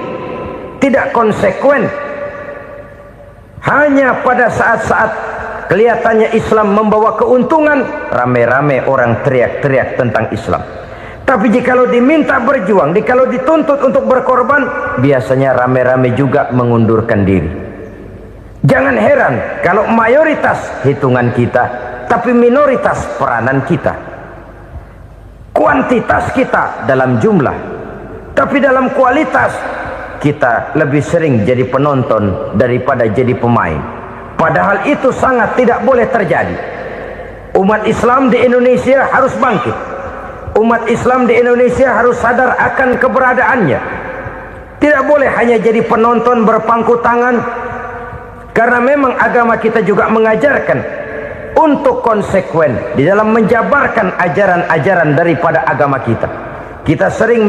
[SPEAKER 3] tidak konsekuen. Hanya pada saat-saat kelihatannya Islam membawa keuntungan, rame-rame orang teriak-teriak tentang Islam. Tapi jikalau diminta berjuang, jikalau dituntut untuk berkorban, biasanya rame-rame juga mengundurkan diri. Jangan heran kalau mayoritas hitungan kita, tapi minoritas peranan kita. Kuantitas kita dalam jumlah, tapi dalam kualitas kita lebih sering jadi penonton daripada jadi pemain. Padahal itu sangat tidak boleh terjadi. Umat Islam di Indonesia harus bangkit. Umat Islam di Indonesia harus sadar akan keberadaannya. Tidak boleh hanya jadi penonton berpangku tangan. Karena memang agama kita juga mengajarkan untuk konsekuen di dalam menjabarkan ajaran-ajaran daripada agama kita. Kita sering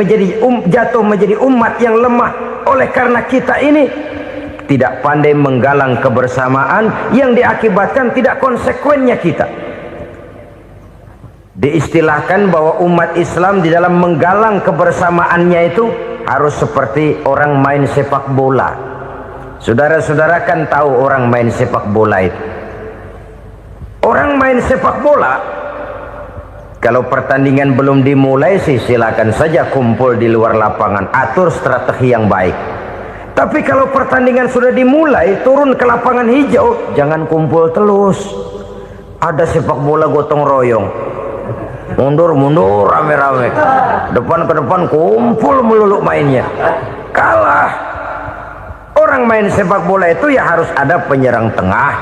[SPEAKER 3] jatuh menjadi umat yang lemah. Oleh karena kita ini tidak pandai menggalang kebersamaan yang diakibatkan tidak konsekuennya kita. Diistilahkan bahwa umat Islam di dalam menggalang kebersamaannya itu harus seperti orang main sepak bola. Saudara-saudara kan tahu orang main sepak bola itu. Orang main sepak bola, kalau pertandingan belum dimulai sih silakan saja kumpul di luar lapangan, atur strategi yang baik. Tapi kalau pertandingan sudah dimulai, turun ke lapangan hijau, jangan kumpul terus. Ada sepak bola gotong royong, mundur-mundur rame-rame, depan ke depan kumpul melulu mainnya. Kalah. Orang main sepak bola itu ya harus ada penyerang tengah,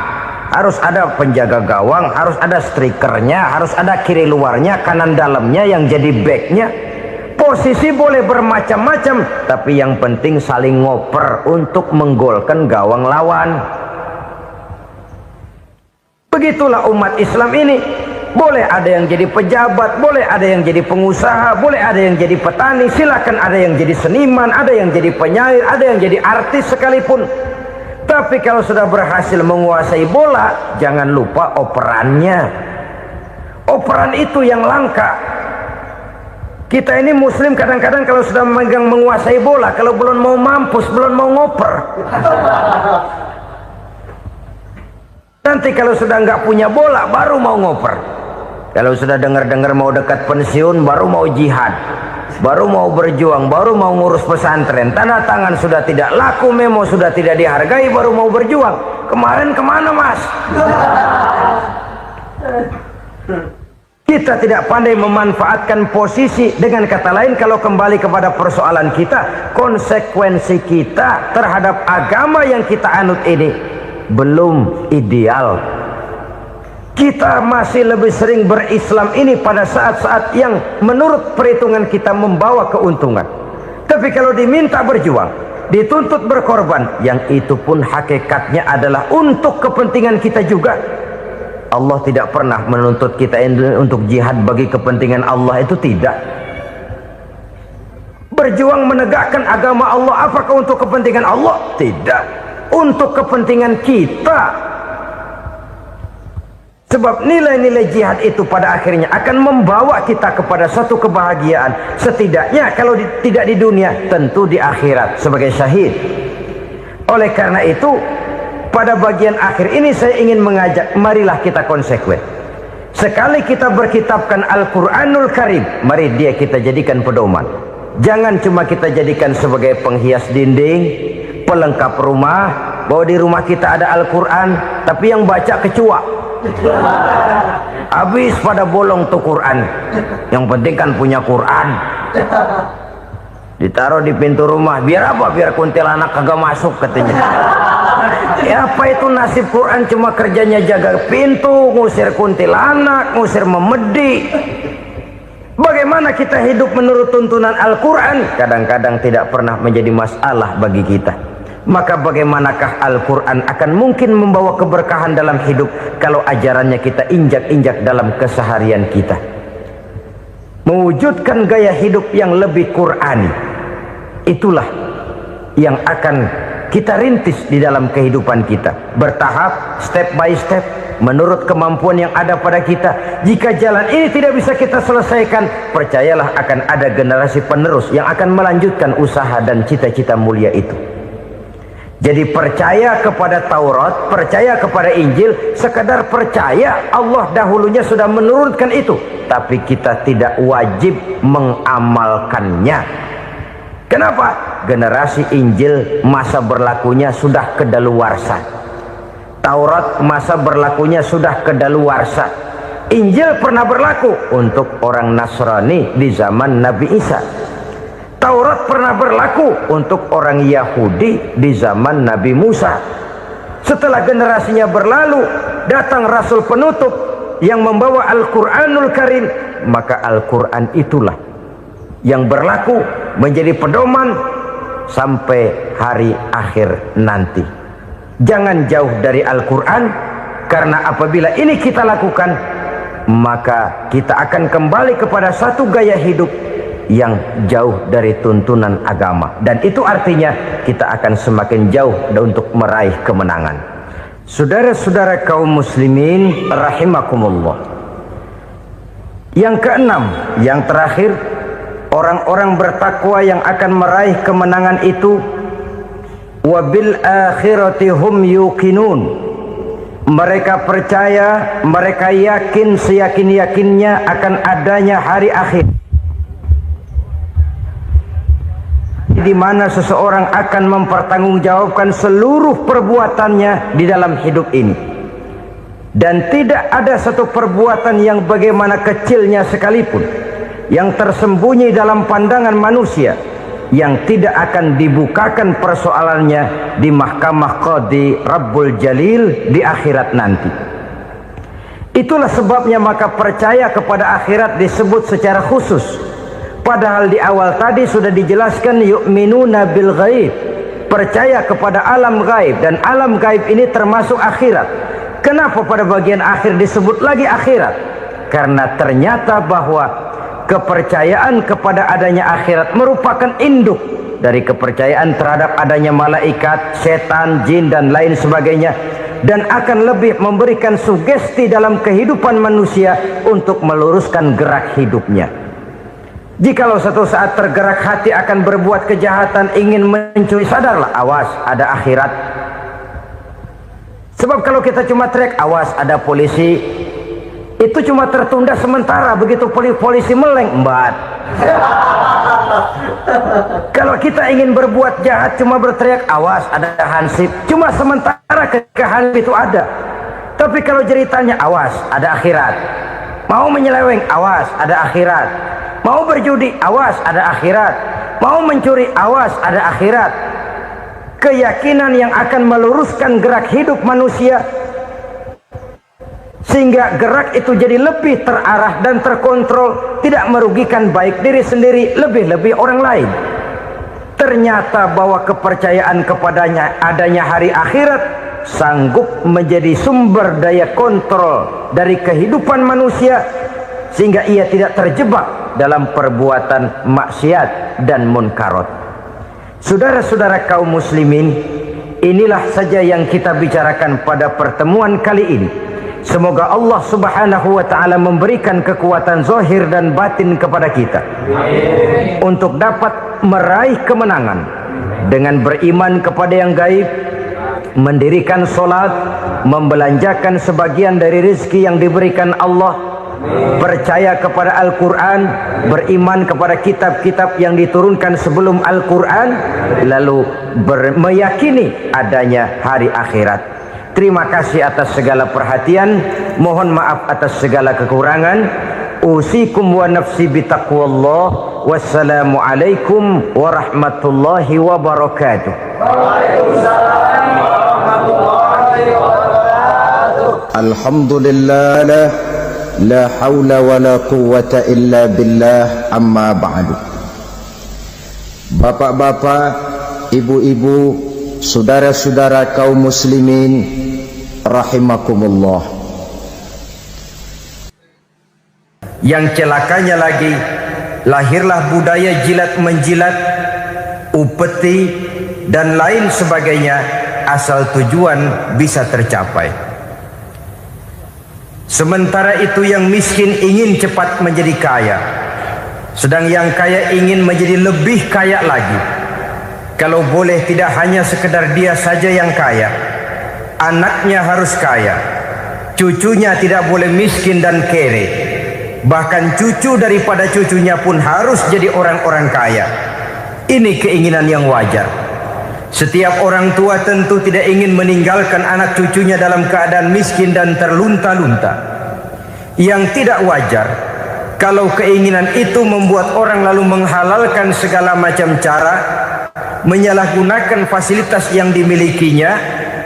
[SPEAKER 3] harus ada penjaga gawang, harus ada strikernya, harus ada kiri luarnya, kanan dalamnya yang jadi backnya. Posisi boleh bermacam-macam, tapi yang penting saling ngoper untuk menggolkan gawang lawan. Begitulah umat Islam ini. Boleh ada yang jadi pejabat, boleh ada yang jadi pengusaha, boleh ada yang jadi petani, silakan ada yang jadi seniman, ada yang jadi penyair, ada yang jadi artis sekalipun. Tapi kalau sudah berhasil menguasai bola, jangan lupa operannya. Operan itu yang langka. Kita ini muslim kadang-kadang kalau sudah memegang menguasai bola, kalau belum mau mampus, belum mau ngoper. Nanti kalau sudah nggak punya bola, baru mau ngoper. Kalau sudah dengar-dengar mau dekat pensiun, baru mau jihad, baru mau berjuang, baru mau ngurus pesantren. Tanda tangan sudah tidak laku, memo sudah tidak dihargai, baru mau berjuang. Kemarin kemana, Mas? Kita tidak pandai memanfaatkan posisi. Dengan kata lain, kalau kembali kepada persoalan kita, konsekuensi kita terhadap agama yang kita anut ini belum ideal. Kita masih lebih sering berislam ini pada saat-saat yang menurut perhitungan kita membawa keuntungan. Tapi kalau diminta berjuang, dituntut berkorban, yang itu pun hakikatnya adalah untuk kepentingan kita juga. Allah tidak pernah menuntut kita untuk jihad bagi kepentingan Allah, itu tidak. Berjuang menegakkan agama Allah, apakah untuk kepentingan Allah? Tidak. Untuk kepentingan kita. Sebab nilai-nilai jihad itu pada akhirnya akan membawa kita kepada satu kebahagiaan. Setidaknya kalau tidak di dunia, tentu di akhirat sebagai syahid. Oleh karena itu, pada bagian akhir ini saya ingin mengajak, marilah kita konsekuen. Sekali kita berkitabkan Al-Quranul Karim, mari dia kita jadikan pedoman. Jangan cuma kita jadikan sebagai penghias dinding, pelengkap rumah, bahwa di rumah kita ada Al-Quran, tapi yang baca kecoa. Habis pada bolong tuh Quran. Yang penting kan punya Quran. Ditaruh di pintu rumah, biar apa? Biar kuntilanak kagak masuk katanya. Ya apa itu nasib Quran, cuma kerjanya jaga pintu, ngusir kuntilanak, ngusir memedi. Bagaimana kita hidup menurut tuntunan Al-Quran? Kadang-kadang tidak pernah menjadi masalah bagi kita. Maka bagaimanakah Al-Quran akan mungkin membawa keberkahan dalam hidup kalau ajarannya kita injak-injak dalam keseharian kita? Mewujudkan gaya hidup yang lebih Qurani, itulah yang akan kita rintis di dalam kehidupan kita, bertahap, step by step, menurut kemampuan yang ada pada kita. Jika jalan ini tidak bisa kita selesaikan, percayalah akan ada generasi penerus yang akan melanjutkan usaha dan cita-cita mulia itu. Jadi percaya kepada Taurat, percaya kepada Injil, sekadar percaya Allah dahulunya sudah menurunkan itu, tapi kita tidak wajib mengamalkannya. Kenapa? Generasi Injil masa berlakunya sudah kedaluwarsa. Taurat masa berlakunya sudah kedaluwarsa. Injil pernah berlaku untuk orang Nasrani di zaman Nabi Isa. Taurat pernah berlaku untuk orang Yahudi di zaman Nabi Musa. Setelah generasinya berlalu, datang Rasul penutup yang membawa Al-Quranul Karim, maka Al-Quran itulah yang berlaku menjadi pedoman sampai hari akhir nanti. Jangan jauh dari Al-Quran, karena apabila ini kita lakukan, maka kita akan kembali kepada satu gaya hidup yang jauh dari tuntunan agama, dan itu artinya kita akan semakin jauh untuk meraih kemenangan. Saudara-saudara kaum muslimin rahimakumullah. Yang keenam, yang terakhir, orang-orang bertakwa yang akan meraih kemenangan itu wabil akhirati hum yuqinun. Mereka percaya, mereka yakin seyakin-yakinnya akan adanya hari akhir, di mana seseorang akan mempertanggungjawabkan seluruh perbuatannya di dalam hidup ini, dan tidak ada satu perbuatan yang bagaimana kecilnya sekalipun yang tersembunyi dalam pandangan manusia yang tidak akan dibukakan persoalannya di mahkamah Qadi Rabbul Jalil di akhirat nanti. Itulah sebabnya maka percaya kepada akhirat disebut secara khusus Padahal di awal tadi sudah dijelaskan yu'minuna bil ghaib, percaya kepada alam gaib, dan alam gaib ini termasuk akhirat. Kenapa pada bagian akhir disebut lagi akhirat? Karena ternyata bahwa kepercayaan kepada adanya akhirat merupakan induk dari kepercayaan terhadap adanya malaikat, setan, jin dan lain sebagainya, dan akan lebih memberikan sugesti dalam kehidupan manusia untuk meluruskan gerak hidupnya. Jikalau satu saat tergerak hati akan berbuat kejahatan, ingin mencuri, sadarlah, awas ada akhirat. Sebab kalau kita cuma teriak awas ada polisi, itu cuma tertunda sementara. Begitu polisi meleng, embat. Kalau kita ingin berbuat jahat cuma berteriak awas ada hansip, cuma sementara ketika hansip itu ada. Tapi kalau ceritanya awas ada akhirat, mau menyeleweng awas ada akhirat, mau berjudi awas ada akhirat, mau mencuri awas ada akhirat. Keyakinan yang akan meluruskan gerak hidup manusia sehingga gerak itu jadi lebih terarah dan terkontrol, tidak merugikan baik diri sendiri, lebih-lebih orang lain. Ternyata bahwa kepercayaan kepadanya adanya hari akhirat sanggup menjadi sumber daya kontrol dari kehidupan manusia, sehingga ia tidak terjebak dalam perbuatan maksiat dan munkarat. Saudara-saudara kaum muslimin, inilah saja yang kita bicarakan pada pertemuan kali ini. Semoga Allah subhanahu wa ta'ala memberikan kekuatan zahir dan batin kepada kita untuk dapat meraih kemenangan dengan beriman kepada yang gaib, mendirikan solat, membelanjakan sebagian dari rezeki yang diberikan Allah, percaya kepada Al-Quran, beriman kepada kitab-kitab yang diturunkan sebelum Al-Quran, lalu meyakini adanya hari akhirat. Terima kasih atas segala perhatian, mohon maaf atas segala kekurangan. Usikum wa nafsi bitaqwallah. Wassalamu alaikum warahmatullahi wabarakatuh.
[SPEAKER 2] Waalaikumsalam warahmatullahi wabarakatuh.
[SPEAKER 1] Alhamdulillah, la hawla wa la quwwata illa billah, amma ba'du. Bapak-bapak, ibu-ibu, saudara-saudara kaum muslimin rahimakumullah.
[SPEAKER 3] Yang celakanya lagi, lahirlah budaya jilat menjilat, upeti dan lain sebagainya, asal tujuan bisa tercapai. Sementara itu yang miskin ingin cepat menjadi kaya, sedang yang kaya ingin menjadi lebih kaya lagi. Kalau boleh tidak hanya sekedar dia saja yang kaya, anaknya harus kaya, cucunya tidak boleh miskin dan kere, bahkan cucu daripada cucunya pun harus jadi orang-orang kaya. Ini keinginan yang wajar. Setiap orang tua tentu tidak ingin meninggalkan anak cucunya dalam keadaan miskin dan terlunta-lunta. Yang tidak wajar kalau keinginan itu membuat orang lalu menghalalkan segala macam cara, menyalahgunakan fasilitas yang dimilikinya,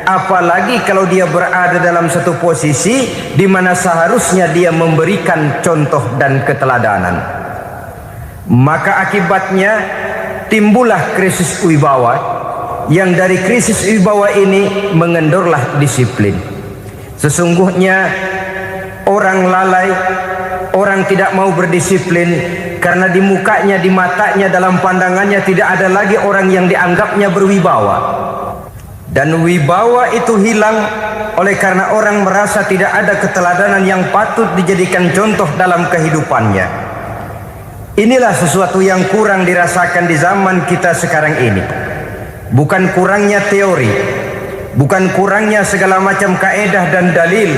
[SPEAKER 3] apalagi kalau dia berada dalam satu posisi di mana seharusnya dia memberikan contoh dan keteladanan. Maka akibatnya timbullah krisis wibawa, yang dari krisis wibawa ini mengendorlah disiplin. Sesungguhnya orang lalai, orang tidak mau berdisiplin karena di mukanya, di matanya, dalam pandangannya tidak ada lagi orang yang dianggapnya berwibawa. Dan wibawa itu hilang oleh karena orang merasa tidak ada keteladanan yang patut dijadikan contoh dalam kehidupannya. Inilah sesuatu yang kurang dirasakan di zaman kita sekarang ini. Bukan kurangnya teori, bukan kurangnya segala macam kaedah dan dalil,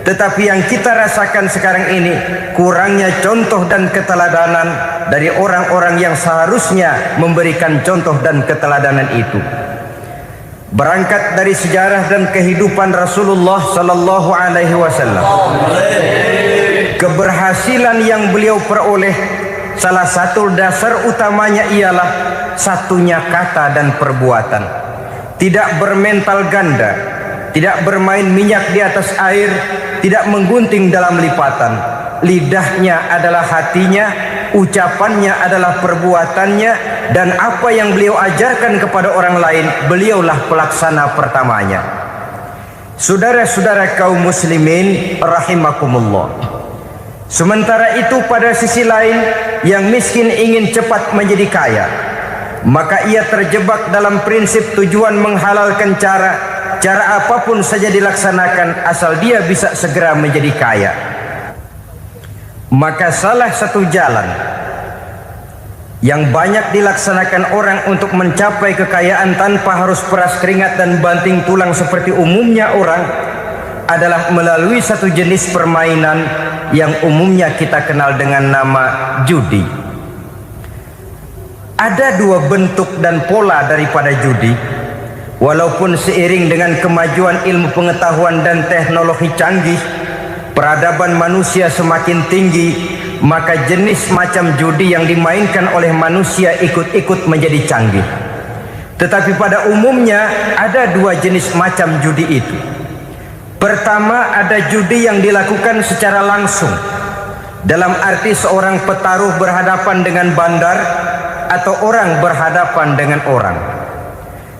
[SPEAKER 3] tetapi yang kita rasakan sekarang ini kurangnya contoh dan keteladanan dari orang-orang yang seharusnya memberikan contoh dan keteladanan itu. Berangkat dari sejarah dan kehidupan Rasulullah sallallahu alaihi wasallam, keberhasilan yang beliau peroleh, salah satu dasar utamanya ialah satunya kata dan perbuatan. Tidak bermental ganda, tidak bermain minyak di atas air, tidak menggunting dalam lipatan. Lidahnya adalah hatinya, ucapannya adalah perbuatannya, dan apa yang beliau ajarkan kepada orang lain, beliaulah pelaksana pertamanya. Saudara-saudara kaum muslimin rahimakumullah. Sementara itu pada sisi lain, yang miskin ingin cepat menjadi kaya, maka ia terjebak dalam prinsip tujuan menghalalkan cara apapun saja dilaksanakan asal dia bisa segera menjadi kaya. Maka salah satu jalan yang banyak dilaksanakan orang untuk mencapai kekayaan tanpa harus peras keringat dan banting tulang seperti umumnya orang adalah melalui satu jenis permainan yang umumnya kita kenal dengan nama judi. Ada dua bentuk dan pola daripada judi. Walaupun seiring dengan kemajuan ilmu pengetahuan dan teknologi canggih, peradaban manusia semakin tinggi, maka jenis macam judi yang dimainkan oleh manusia ikut-ikut menjadi canggih. Tetapi pada umumnya ada dua jenis macam judi itu. Pertama, ada judi yang dilakukan secara langsung, dalam arti seorang petaruh berhadapan dengan bandar atau orang berhadapan dengan orang.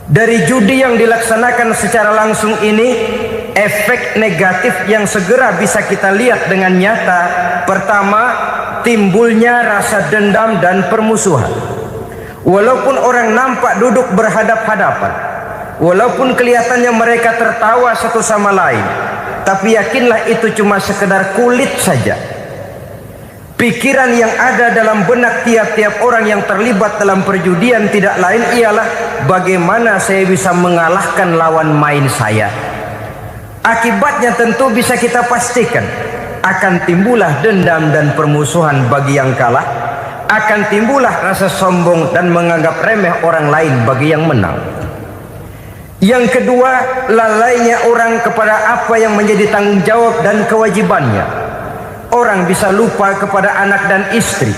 [SPEAKER 3] Dari judi yang dilaksanakan secara langsung ini, efek negatif yang segera bisa kita lihat dengan nyata. Pertama, timbulnya rasa dendam dan permusuhan. Walaupun orang nampak duduk berhadap-hadapan, walaupun kelihatannya mereka tertawa satu sama lain, tapi yakinlah itu cuma sekedar kulit saja. Pikiran yang ada dalam benak tiap-tiap orang yang terlibat dalam perjudian tidak lain ialah bagaimana saya bisa mengalahkan lawan main saya. Akibatnya tentu bisa kita pastikan akan timbullah dendam dan permusuhan bagi yang kalah, akan timbullah rasa sombong dan menganggap remeh orang lain bagi yang menang. Yang kedua, lalainya orang kepada apa yang menjadi tanggung jawab dan kewajibannya. Orang bisa lupa kepada anak dan istri.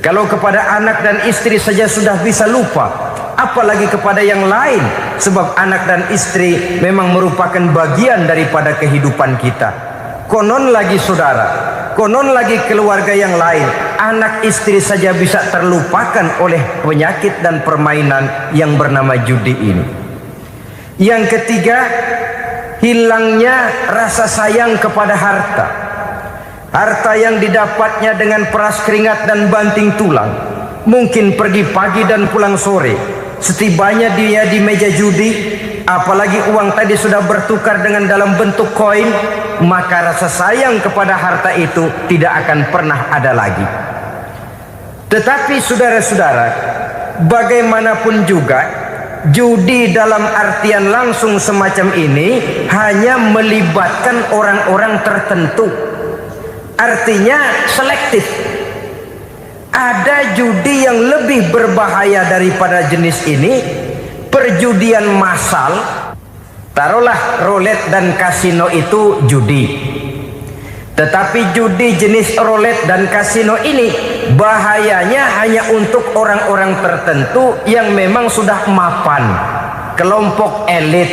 [SPEAKER 3] Kalau kepada anak dan istri saja sudah bisa lupa, apalagi kepada yang lain, sebab anak dan istri memang merupakan bagian daripada kehidupan kita. Konon lagi saudara, konon lagi keluarga yang lain, anak istri saja bisa terlupakan oleh penyakit dan permainan yang bernama judi ini. Yang ketiga, hilangnya rasa sayang kepada harta. Harta yang didapatnya dengan peras keringat dan banting tulang. Mungkin pergi pagi dan pulang sore. Setibanya dia di meja judi, apalagi uang tadi sudah bertukar dengan dalam bentuk koin, maka rasa sayang kepada harta itu tidak akan pernah ada lagi. Tetapi saudara-saudara, bagaimanapun juga, judi dalam artian langsung semacam ini hanya melibatkan orang-orang tertentu. Artinya selektif. Ada judi yang lebih berbahaya daripada jenis ini, perjudian massal. Taruhlah roulette dan kasino itu judi. Tetapi judi jenis roulette dan kasino ini bahayanya hanya untuk orang-orang tertentu yang memang sudah mapan, kelompok elit.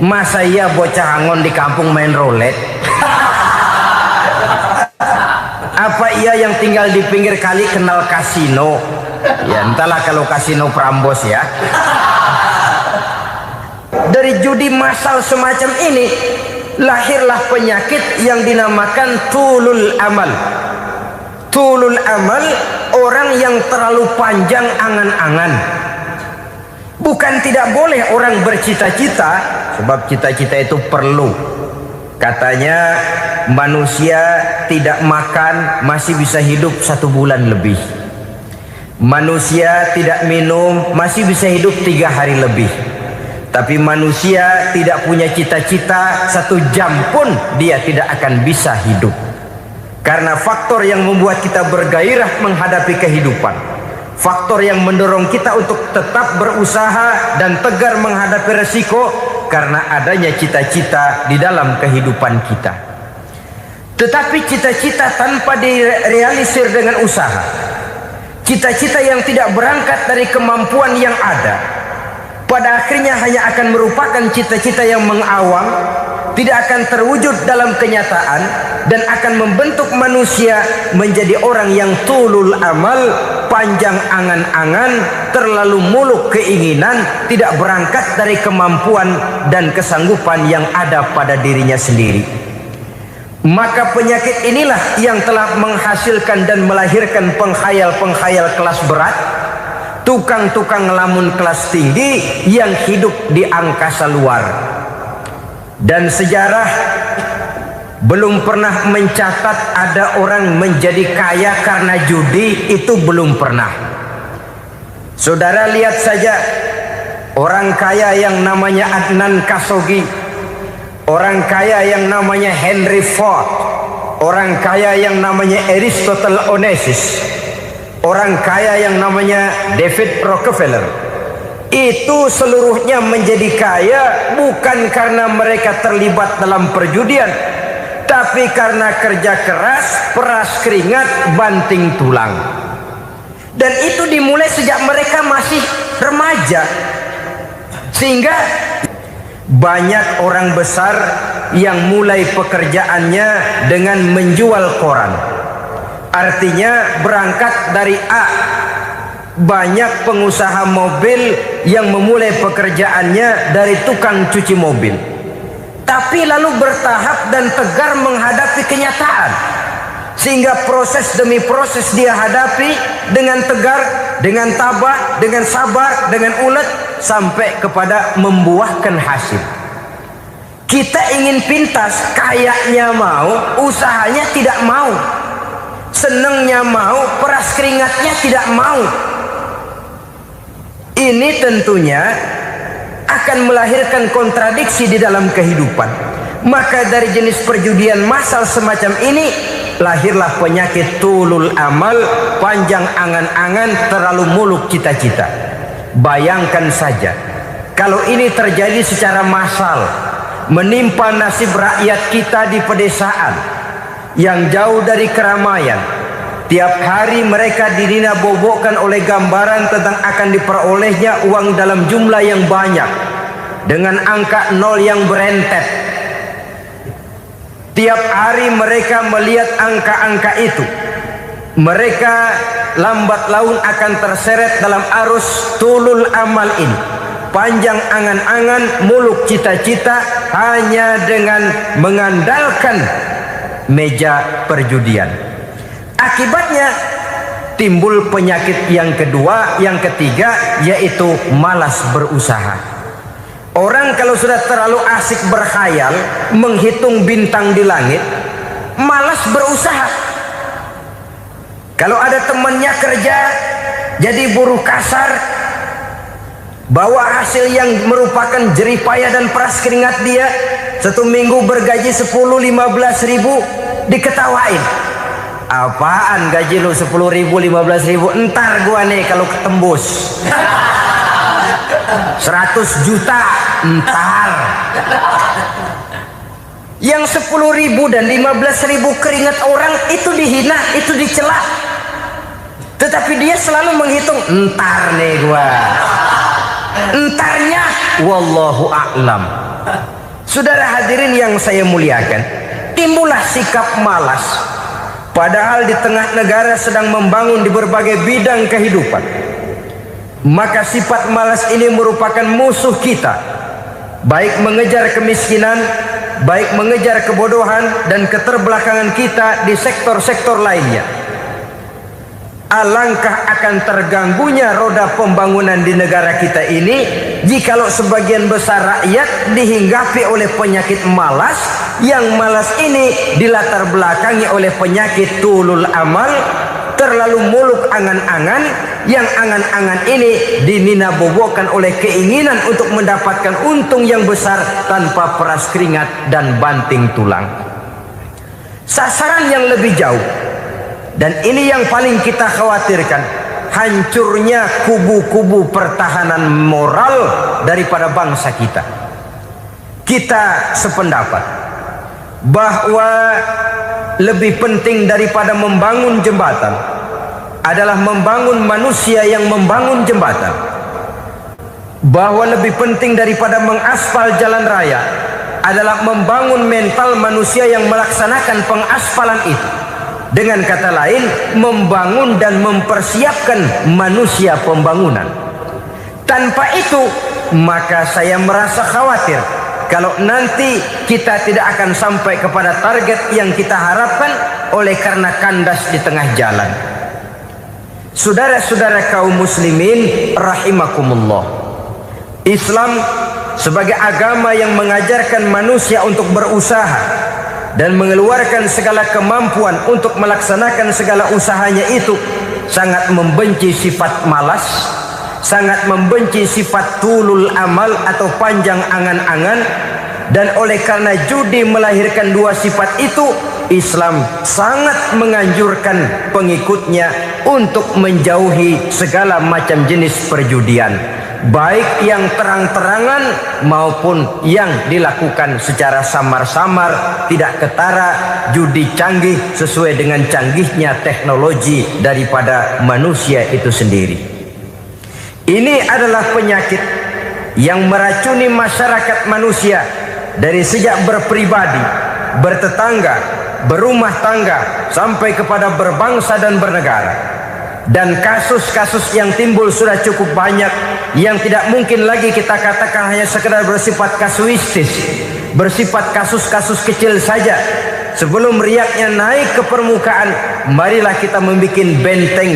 [SPEAKER 3] Masa iya bocah angon di kampung main roulette? Apa ia yang tinggal di pinggir kali kenal kasino? Ya entahlah kalau kasino Prambos ya. Dari judi massal semacam ini lahirlah penyakit yang dinamakan tulul amal. Tulul amal, orang yang terlalu panjang angan-angan. Bukan tidak boleh orang bercita-cita, sebab cita-cita itu perlu. Katanya manusia tidak makan masih bisa hidup 1 bulan lebih. Manusia tidak minum masih bisa hidup 3 hari lebih. Tapi manusia tidak punya cita-cita 1 jam pun dia tidak akan bisa hidup. Karena faktor yang membuat kita bergairah menghadapi kehidupan, faktor yang mendorong kita untuk tetap berusaha dan tegar menghadapi resiko, karena adanya cita-cita di dalam kehidupan kita. Tetapi cita-cita tanpa direalisir dengan usaha, cita-cita yang tidak berangkat dari kemampuan yang ada, pada akhirnya hanya akan merupakan cita-cita yang mengawang, tidak akan terwujud dalam kenyataan, dan akan membentuk manusia menjadi orang yang tulul amal, panjang angan-angan, terlalu muluk keinginan, tidak berangkat dari kemampuan dan kesanggupan yang ada pada dirinya sendiri. Maka penyakit inilah yang telah menghasilkan dan melahirkan penghayal-penghayal kelas berat, tukang-tukang ngelamun kelas tinggi yang hidup di angkasa luar. Dan sejarah belum pernah mencatat ada orang menjadi kaya karena judi, itu belum pernah. Saudara lihat saja orang kaya yang namanya Adnan Khashoggi, orang kaya yang namanya Henry Ford, orang kaya yang namanya Aristotle Onassis, orang kaya yang namanya David Rockefeller. Itu seluruhnya menjadi kaya bukan karena mereka terlibat dalam perjudian, tapi karena kerja keras, peras keringat, banting tulang. Dan itu dimulai sejak mereka masih remaja. Sehingga banyak orang besar yang mulai pekerjaannya dengan menjual koran. Artinya berangkat dari A. Banyak pengusaha mobil yang memulai pekerjaannya dari tukang cuci mobil, tapi lalu bertahap dan tegar menghadapi kenyataan, sehingga proses demi proses dia hadapi dengan tegar, dengan tabah, dengan sabar, dengan ulet, sampai kepada membuahkan hasil. Kita ingin pintas, kayaknya mau, usahanya tidak mau, senengnya mau, peras keringatnya tidak mau. Ini tentunya akan melahirkan kontradiksi di dalam kehidupan. Maka dari jenis perjudian massal semacam ini lahirlah penyakit tulul amal, panjang angan-angan, terlalu muluk cita-cita. Bayangkan saja kalau ini terjadi secara massal, menimpa nasib rakyat kita di pedesaan yang jauh dari keramaian. Tiap hari mereka dinina-bobokkan oleh gambaran tentang akan diperolehnya uang dalam jumlah yang banyak dengan angka nol yang berentet. Tiap hari mereka melihat angka-angka itu. Mereka lambat laun akan terseret dalam arus tulul amal ini. Panjang angan-angan, muluk cita-cita, hanya dengan mengandalkan meja perjudian. Akibatnya timbul penyakit yang kedua, yang ketiga, yaitu malas berusaha. Orang kalau sudah terlalu asik berkhayal, menghitung bintang di langit, malas berusaha. Kalau ada temannya kerja jadi buruh kasar, bawa hasil yang merupakan jeripaya dan peras keringat dia, 1 minggu bergaji 10-15 ribu, diketawain. Apaan gaji lu 10 ribu, 15 ribu? Entar gua nih kalau ketembus 100 juta, entar. Yang 10 ribu dan 15 ribu keringat orang itu dihina, itu dicela. Tetapi dia selalu menghitung, entar nih gua. Entarnya wallahu a'lam. Saudara hadirin yang saya muliakan, timbullah sikap malas. Padahal di tengah negara sedang membangun di berbagai bidang kehidupan. Maka sifat malas ini merupakan musuh kita, baik mengejar kemiskinan, baik mengejar kebodohan dan keterbelakangan kita di sektor-sektor lainnya. Alangkah akan terganggunya roda pembangunan di negara kita ini jikalau sebagian besar rakyat dihinggapi oleh penyakit malas, yang malas ini dilatar belakangi oleh penyakit tulul amal, terlalu muluk angan-angan, yang angan-angan ini dinina-bobokkan oleh keinginan untuk mendapatkan untung yang besar tanpa peras keringat dan banting tulang. Sasaran yang lebih jauh, dan ini yang paling kita khawatirkan, hancurnya kubu-kubu pertahanan moral daripada bangsa kita. Kita sependapat bahwa lebih penting daripada membangun jembatan adalah membangun manusia yang membangun jembatan. Bahwa lebih penting daripada mengaspal jalan raya adalah membangun mental manusia yang melaksanakan pengaspalan itu. Dengan kata lain, membangun dan mempersiapkan manusia pembangunan. Tanpa itu, maka saya merasa khawatir kalau nanti kita tidak akan sampai kepada target yang kita harapkan oleh karena kandas di tengah jalan. Saudara-saudara kaum muslimin rahimakumullah, Islam sebagai agama yang mengajarkan manusia untuk berusaha dan mengeluarkan segala kemampuan untuk melaksanakan segala usahanya itu, sangat membenci sifat malas, sangat membenci sifat tulul amal atau panjang angan-angan. Dan oleh karena judi melahirkan dua sifat itu, Islam sangat menganjurkan pengikutnya untuk menjauhi segala macam jenis perjudian, baik yang terang-terangan maupun yang dilakukan secara samar-samar, tidak ketara, judi canggih sesuai dengan canggihnya teknologi daripada manusia itu sendiri. Ini adalah penyakit yang meracuni masyarakat manusia dari sejak berpribadi, bertetangga, berumah tangga, sampai kepada berbangsa dan bernegara. Dan kasus-kasus yang timbul sudah cukup banyak, yang tidak mungkin lagi kita katakan hanya sekedar bersifat kasuistis, bersifat kasus-kasus kecil saja. Sebelum riaknya naik ke permukaan, marilah kita membuat benteng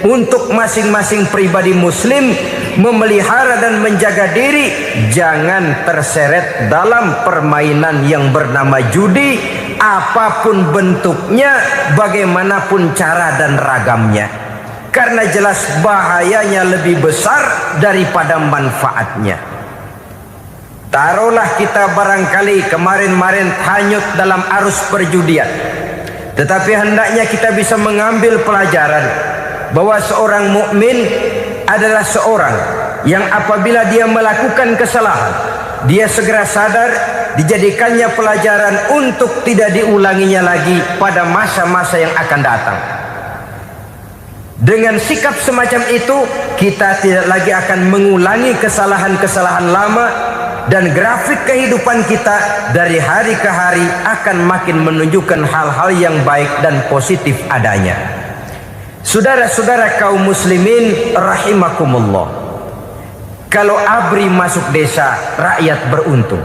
[SPEAKER 3] untuk masing-masing pribadi muslim memelihara dan menjaga diri, jangan terseret dalam permainan yang bernama judi, apapun bentuknya, bagaimanapun cara dan ragamnya. Karena jelas bahayanya lebih besar daripada manfaatnya. Taruhlah kita barangkali kemarin-marin hanyut dalam arus perjudian, tetapi hendaknya kita bisa mengambil pelajaran bahwa seorang mukmin adalah seorang yang apabila dia melakukan kesalahan, dia segera sadar, dijadikannya pelajaran untuk tidak diulanginya lagi pada masa-masa yang akan datang. Dengan sikap semacam itu, kita tidak lagi akan mengulangi kesalahan-kesalahan lama, dan grafik kehidupan kita dari hari ke hari akan makin menunjukkan hal-hal yang baik dan positif adanya. Saudara-saudara kaum muslimin rahimakumullah, kalau ABRI masuk desa, rakyat beruntung.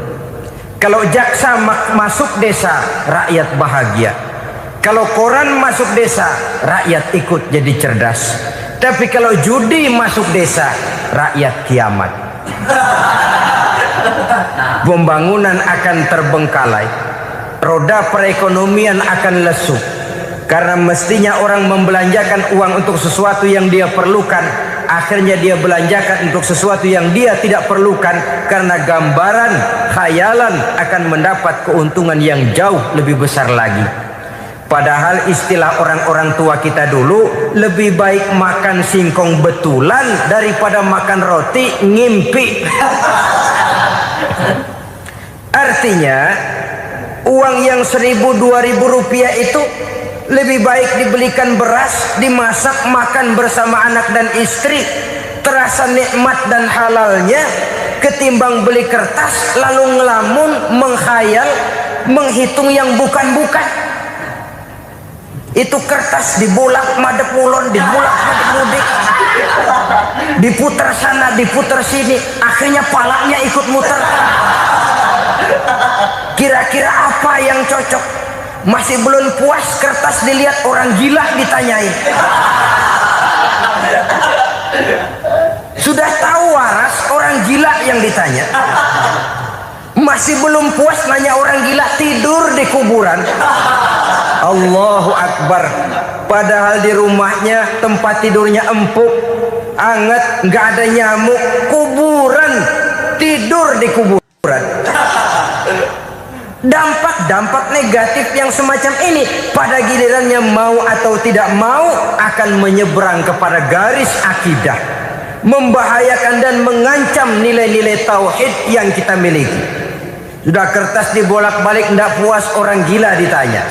[SPEAKER 3] Kalau jaksa masuk desa, rakyat bahagia. Kalau koran masuk desa, rakyat ikut jadi cerdas. Tapi kalau judi masuk desa, rakyat kiamat. Pembangunan akan terbengkalai, roda perekonomian akan lesu. Karena mestinya orang membelanjakan uang untuk sesuatu yang dia perlukan, akhirnya dia belanjakan untuk sesuatu yang dia tidak perlukan, karena gambaran, khayalan akan mendapat keuntungan yang jauh lebih besar lagi. Padahal istilah orang-orang tua kita dulu, lebih baik makan singkong betulan daripada makan roti ngimpi. Artinya uang yang 1.000-2.000 rupiah itu lebih baik dibelikan beras, dimasak, makan bersama anak dan istri, terasa nikmat dan halalnya, ketimbang beli kertas lalu ngelamun, menghayal, menghitung yang bukan-bukan. Itu kertas dibolak madep ulon, dibolak madep mudik, diputar sana, diputar sini, akhirnya palanya ikut muter. Kira-kira apa yang cocok? Masih belum puas, kertas dilihat orang gila ditanyain. Sudah tahu waras, orang gila yang ditanya. Masih belum puas, nanya orang gila, tidur di kuburan. Allahu Akbar. Padahal di rumahnya tempat tidurnya empuk, anget, nggak ada nyamuk. Kuburan, tidur di kuburan. Dampak-dampak negatif yang semacam ini pada gilirannya mau atau tidak mau akan menyeberang kepada garis akidah, membahayakan dan mengancam nilai-nilai tauhid yang kita miliki. Sudah kertas dibolak-balik, tidak puas, orang gila ditanya.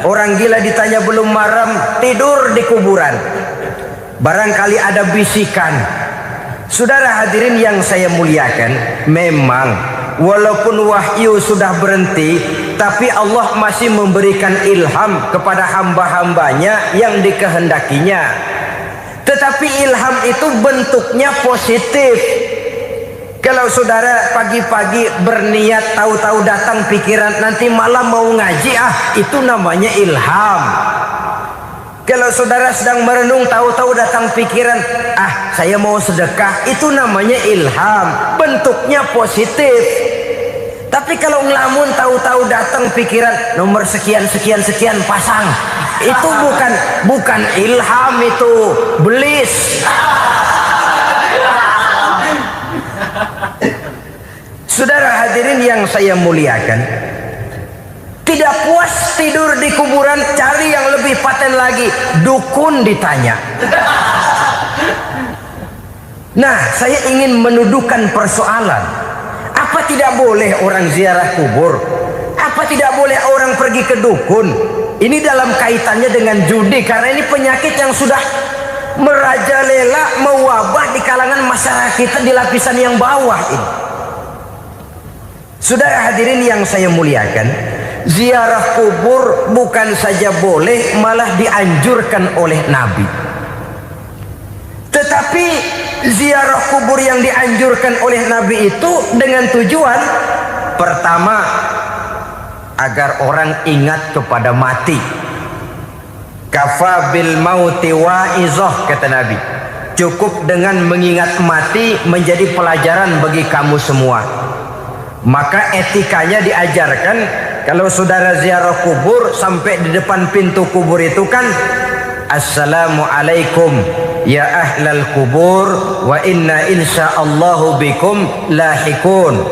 [SPEAKER 3] Orang gila ditanya belum maram, tidur di kuburan. Barangkali ada bisikan. Saudara hadirin yang saya muliakan, memang walaupun wahyu sudah berhenti, tapi Allah masih memberikan ilham kepada hamba-hambanya yang dikehendakinya. Tetapi ilham itu bentuknya positif. Kalau saudara pagi-pagi berniat, tahu-tahu datang pikiran nanti malam mau ngaji, itu namanya ilham. Kalau saudara sedang merenung, tahu-tahu datang pikiran, saya mau sedekah, itu namanya ilham, bentuknya positif. Tapi kalau ngelamun, tahu-tahu datang pikiran nomor sekian sekian sekian pasang, itu bukan ilham, itu belis. Saudara hadirin yang saya muliakan, tidak puas tidur di kuburan, cari yang lebih paten lagi, dukun ditanya. Nah, saya ingin menuduhkan persoalan. Apa tidak boleh orang ziarah kubur? Apa tidak boleh orang pergi ke dukun? Ini dalam kaitannya dengan judi, karena ini penyakit yang sudah merajalela, mewabah di kalangan masyarakat kita di lapisan yang bawah ini. Saudara hadirin yang saya muliakan, ziarah kubur bukan saja boleh, malah dianjurkan oleh Nabi. Tetapi ziarah kubur yang dianjurkan oleh Nabi itu dengan tujuan pertama, agar orang ingat kepada mati. Kafa bil mauti wa'izah, kata Nabi. Cukup dengan mengingat mati menjadi pelajaran bagi kamu semua. Maka etikanya diajarkan, kalau saudara ziarah kubur, sampai di depan pintu kubur itu kan, Assalamualaikum ya ahlal kubur wa inna insyaallahu bikum lahikun.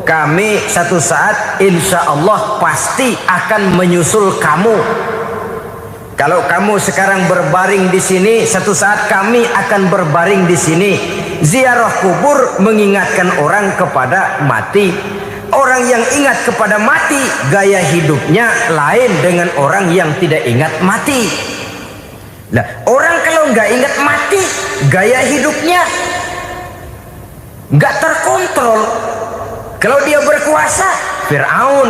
[SPEAKER 3] Kami satu saat insya Allah pasti akan menyusul kamu. Kalau kamu sekarang berbaring di sini, satu saat kami akan berbaring di sini. Ziarah kubur mengingatkan orang kepada mati. Orang yang ingat kepada mati, gaya hidupnya lain dengan orang yang tidak ingat mati. Nah, orang kalau nggak ingat mati, gaya hidupnya nggak terkontrol. Kalau dia berkuasa, Fir'aun.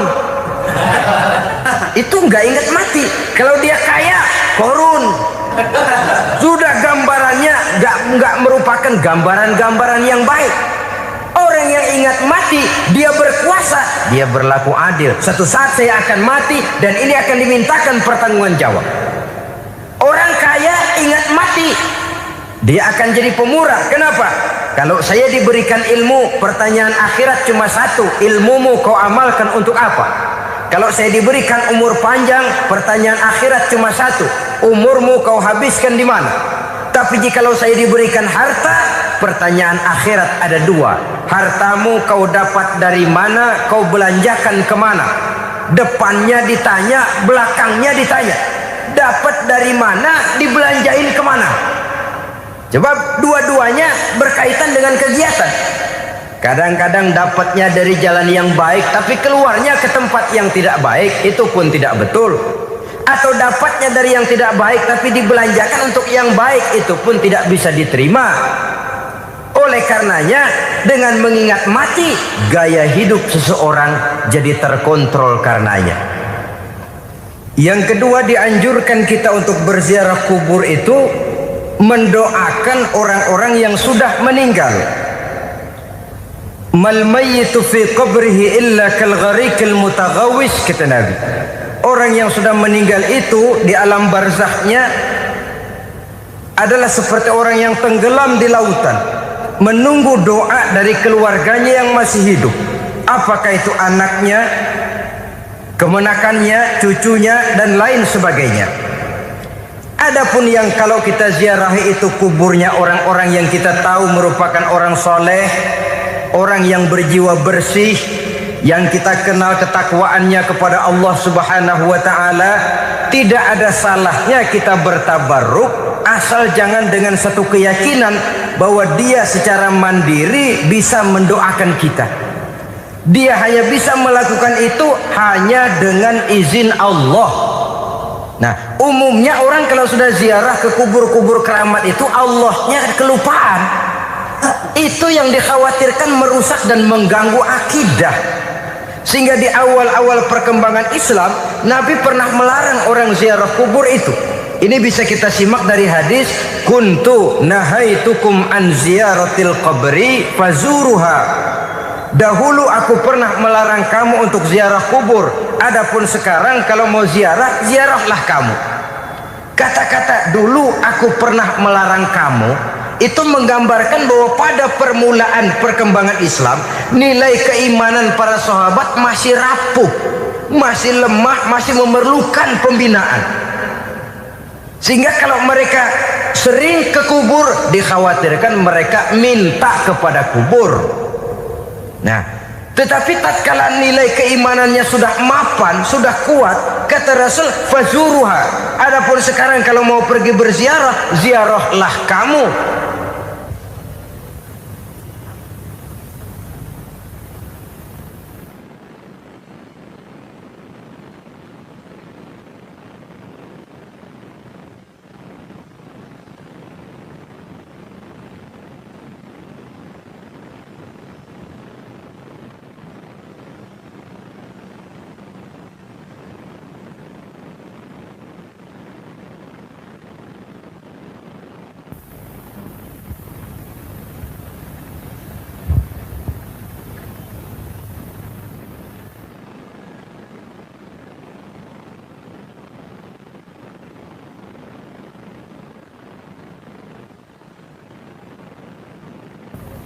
[SPEAKER 3] Itu nggak ingat mati. Kalau dia kaya, Korun. Sudah gambarannya nggak merupakan gambaran-gambaran yang baik. Orang yang ingat mati, dia berkuasa, dia berlaku adil. Satu saat saya akan mati dan ini akan dimintakan pertanggungan jawab. Orang kaya ingat mati, dia akan jadi pemurah. Kenapa? Kalau saya diberikan ilmu, pertanyaan akhirat cuma satu, ilmumu kau amalkan untuk apa? Kalau saya diberikan umur panjang, pertanyaan akhirat cuma satu, umurmu kau habiskan di mana? Tapi jikalau saya diberikan harta, pertanyaan akhirat ada dua, hartamu kau dapat dari mana, kau belanjakan kemana? Depannya ditanya, belakangnya ditanya. Dapat dari mana, dibelanjain kemana? Coba dua-duanya berkaitan dengan kegiatan. Kadang-kadang dapatnya dari jalan yang baik, tapi keluarnya ke tempat yang tidak baik, itu pun tidak betul. Atau dapatnya dari yang tidak baik, tapi dibelanjakan untuk yang baik, itu pun tidak bisa diterima. Oleh karenanya, dengan mengingat mati, gaya hidup seseorang jadi terkontrol karenanya. Yang kedua, dianjurkan kita untuk berziarah kubur itu mendoakan orang-orang yang sudah meninggal. Mal mayyitu fi qabrihi illa kal gharikil mutaghawis, kata Nabi. Orang yang sudah meninggal itu di alam barzakhnya adalah seperti orang yang tenggelam di lautan, menunggu doa dari keluarganya yang masih hidup. Apakah itu anaknya, kemenakannya, cucunya, dan lain sebagainya. Adapun yang kalau kita ziarahi itu kuburnya orang-orang yang kita tahu merupakan orang soleh, orang yang berjiwa bersih, yang kita kenal ketakwaannya kepada Allah Subhanahu wa ta'ala, tidak ada salahnya kita bertabarruk, asal jangan dengan satu keyakinan bahwa dia secara mandiri bisa mendoakan kita. Dia hanya bisa melakukan itu hanya dengan izin Allah. Nah, umumnya orang kalau sudah ziarah ke kubur-kubur keramat itu Allahnya kelupaan. Itu yang dikhawatirkan merusak dan mengganggu akidah. Sehingga di awal-awal perkembangan Islam, Nabi pernah melarang orang ziarah kubur itu. Ini bisa kita simak dari hadis, kuntu nahaitukum an ziyaratil qabri fazuruha. Dahulu aku pernah melarang kamu untuk ziarah kubur. Adapun sekarang kalau mau ziarah, ziarahlah kamu. Kata-kata dulu aku pernah melarang kamu itu menggambarkan bahwa pada permulaan perkembangan Islam, nilai keimanan para sahabat masih rapuh, masih lemah, masih memerlukan pembinaan. Sehingga kalau mereka sering ke kubur, dikhawatirkan mereka minta kepada kubur. Nah, tetapi tatkala nilai keimanannya sudah mapan, sudah kuat, kata Rasul, fazuruha. Adapun sekarang kalau mau pergi berziarah, ziarahlah kamu.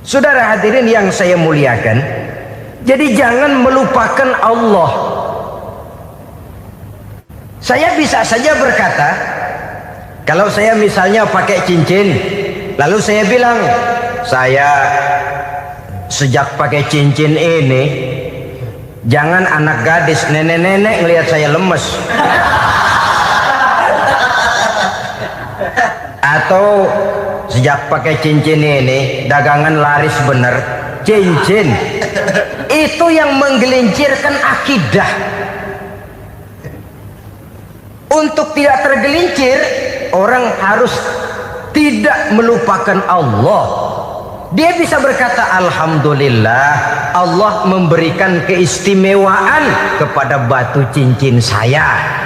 [SPEAKER 3] Saudara hadirin yang saya muliakan, jadi jangan melupakan Allah. Saya bisa saja berkata, kalau saya misalnya pakai cincin, lalu saya bilang, saya sejak pakai cincin ini, jangan anak gadis, nenek-nenek ngelihat saya lemes. Atau sejak pakai cincin ini dagangan laris bener. Cincin itu yang menggelincirkan akidah. Untuk tidak tergelincir, orang harus tidak melupakan Allah. Dia bisa berkata, alhamdulillah Allah memberikan keistimewaan kepada batu cincin saya.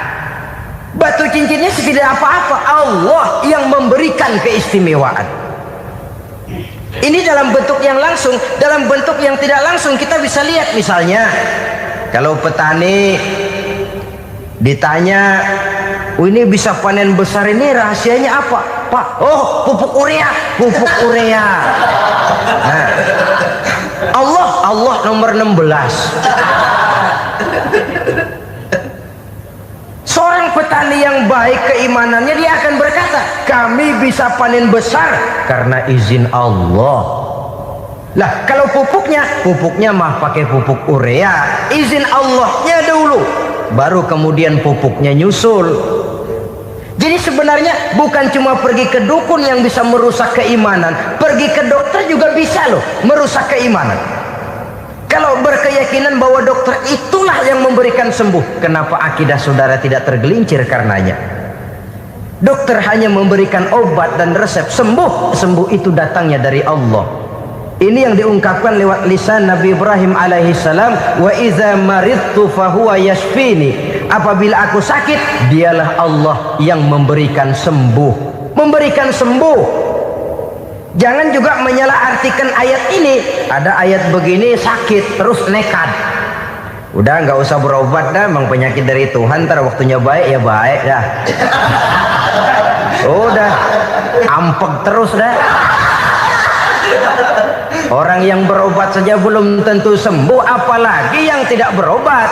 [SPEAKER 3] Batu cincinnya tidak apa-apa, Allah yang memberikan keistimewaan. Ini dalam bentuk yang langsung. Dalam bentuk yang tidak langsung kita bisa lihat, misalnya kalau petani ditanya, oh ini bisa panen besar ini rahasianya apa Pak? Oh, pupuk urea. Pupuk urea. Nah, Allah nomor 16. Seorang petani yang baik keimanannya, dia akan berkata, kami bisa panen besar karena izin Allah. Lah kalau pupuknya mah pakai pupuk urea, izin Allahnya dulu, baru kemudian pupuknya nyusul. Jadi sebenarnya bukan cuma pergi ke dukun yang bisa merusak keimanan, pergi ke dokter juga bisa loh merusak keimanan. Kalau berkeyakinan bahwa dokter itulah yang memberikan sembuh, kenapa akidah saudara tidak tergelincir karenanya? Dokter hanya memberikan obat dan resep, sembuh itu datangnya dari Allah. Ini yang diungkapkan lewat lisan Nabi Ibrahim alaihissalam, wa iza maridtu fahuwa yashfini. Apabila aku sakit, dialah Allah yang memberikan sembuh. Memberikan sembuh. Jangan juga menyalahartikan ayat ini. Ada ayat begini sakit terus nekat. Udah nggak usah berobat dah, memang penyakit dari Tuhan. Ntar waktunya baik ya baik dah. Udah ampek terus dah. Orang yang berobat saja belum tentu sembuh, apalagi yang tidak berobat.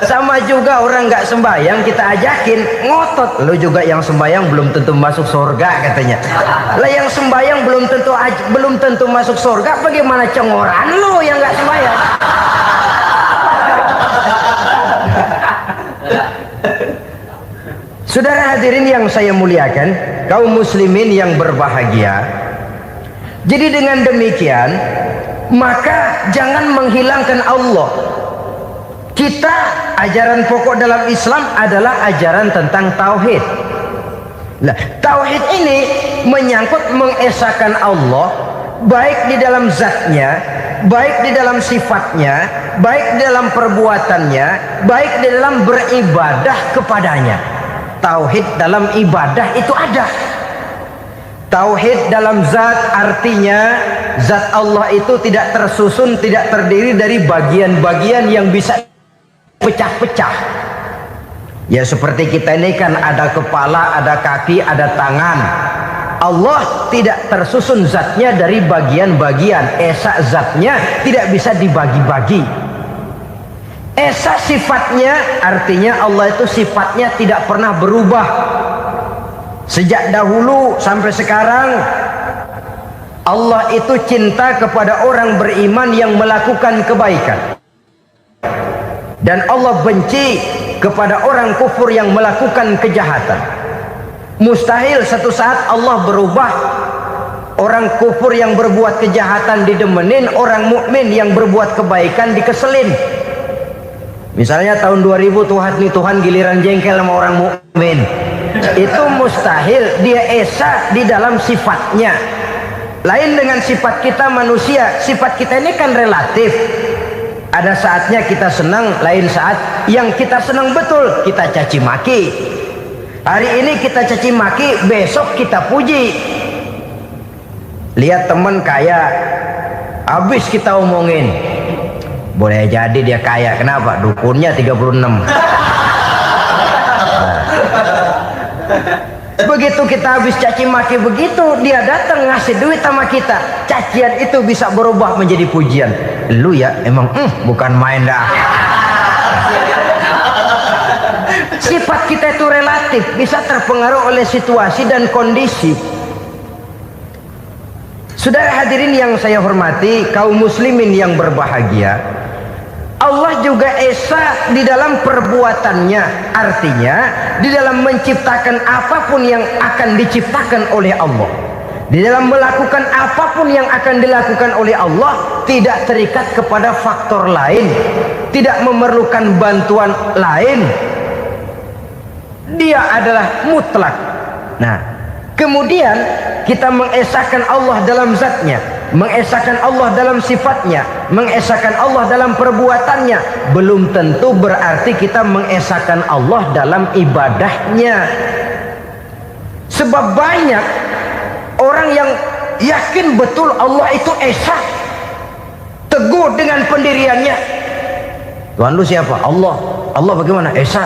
[SPEAKER 3] Sama juga orang nggak sembahyang kita ajakin ngotot, lu juga yang sembahyang belum tentu masuk surga katanya. Lah yang sembahyang belum tentu masuk surga, bagaimana cengoran lu yang nggak sembahyang? Saudara hadirin yang saya muliakan, kaum muslimin yang berbahagia. Jadi dengan demikian, maka jangan menghilangkan Allah. Kita, ajaran pokok dalam Islam adalah ajaran tentang tauhid. Nah, tauhid ini menyangkut mengesahkan Allah baik di dalam zatnya, baik di dalam sifatnya, baik di dalam perbuatannya, baik di dalam beribadah kepadanya. Tauhid dalam ibadah itu ada. Tauhid dalam zat artinya zat Allah itu tidak tersusun, tidak terdiri dari bagian-bagian yang bisa pecah-pecah. Ya seperti kita ini kan ada kepala, ada kaki, ada tangan. Allah tidak tersusun zatnya dari bagian-bagian. Esa zatnya tidak bisa dibagi-bagi. Esa sifatnya artinya Allah itu sifatnya tidak pernah berubah. Sejak dahulu sampai sekarang Allah itu cinta kepada orang beriman yang melakukan kebaikan, dan Allah benci kepada orang kufur yang melakukan kejahatan. Mustahil satu saat Allah berubah. Orang kufur yang berbuat kejahatan didemenin, orang mukmin yang berbuat kebaikan dikeselin. Misalnya tahun 2000 Tuhan giliran jengkel sama orang mukmin. Itu mustahil. Dia esa di dalam sifatnya. Lain dengan sifat kita manusia. Sifat kita ini kan relatif. Ada saatnya kita senang, lain saat yang kita senang betul kita caci maki. Hari ini kita caci maki, besok kita puji. Lihat teman kaya, habis kita omongin, boleh jadi dia kaya. Kenapa? Dukunnya 36. Begitu kita habis caci maki begitu, dia datang ngasih duit sama kita. Cacian itu bisa berubah menjadi pujian. Lu ya emang bukan main dah. Sifat kita itu relatif, bisa terpengaruh oleh situasi dan kondisi. Saudara hadirin yang saya hormati, kaum muslimin yang berbahagia, Allah juga esa di dalam perbuatannya. Artinya di dalam menciptakan apapun yang akan diciptakan oleh Allah, di dalam melakukan apapun yang akan dilakukan oleh Allah, tidak terikat kepada faktor lain, tidak memerlukan bantuan lain. Dia adalah mutlak. Nah, kemudian kita mengesahkan Allah dalam zatnya, mengesahkan Allah dalam sifatnya, mengesahkan Allah dalam perbuatannya. Belum tentu berarti kita mengesahkan Allah dalam ibadahnya. Sebab banyak orang yang yakin betul Allah itu esa, teguh dengan pendiriannya. Tuhan lu siapa? Allah. Allah bagaimana? Esa.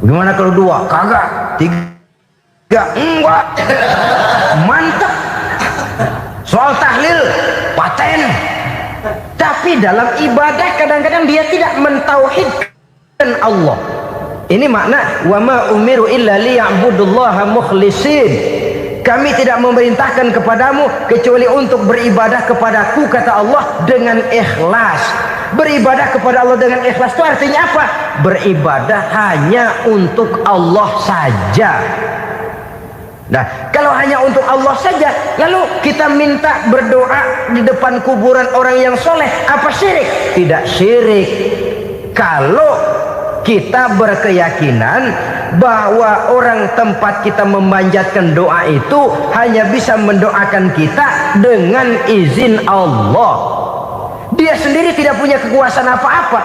[SPEAKER 3] Bagaimana kalau dua? Kagak. Tiga? Enggak. Mantap. Soal tahlil paten. Tapi dalam ibadah kadang-kadang dia tidak mentauhidkan Allah. Ini makna wa ma umiru illa liya'budullaha mukhlisin. Kami tidak memerintahkan kepadamu kecuali untuk beribadah kepadaku, kata Allah, dengan ikhlas. Beribadah kepada Allah dengan ikhlas itu artinya apa? Beribadah hanya untuk Allah saja. Nah, kalau hanya untuk Allah saja, lalu kita minta berdoa di depan kuburan orang yang soleh, apa syirik? Tidak syirik. Kalau kita berkeyakinan bahwa orang tempat kita memanjatkan doa itu hanya bisa mendoakan kita dengan izin Allah. Dia sendiri tidak punya kekuasaan apa-apa.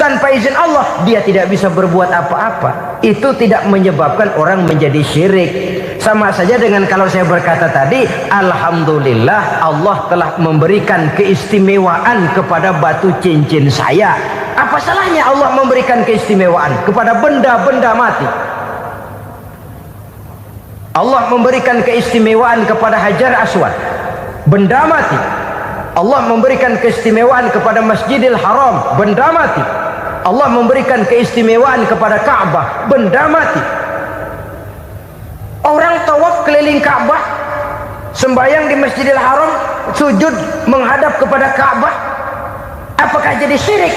[SPEAKER 3] Tanpa izin Allah dia tidak bisa berbuat apa-apa. Itu tidak menyebabkan orang menjadi syirik. Sama saja dengan kalau saya berkata tadi, alhamdulillah Allah telah memberikan keistimewaan kepada batu cincin saya. Apa salahnya Allah memberikan keistimewaan kepada benda-benda mati? Allah memberikan keistimewaan kepada Hajar Aswad, benda mati. Allah memberikan keistimewaan kepada Masjidil Haram, benda mati. Allah memberikan keistimewaan kepada Ka'bah, benda mati. Orang tawaf keliling Ka'bah, sembahyang di Masjidil Haram, sujud menghadap kepada Ka'bah, apakah jadi syirik?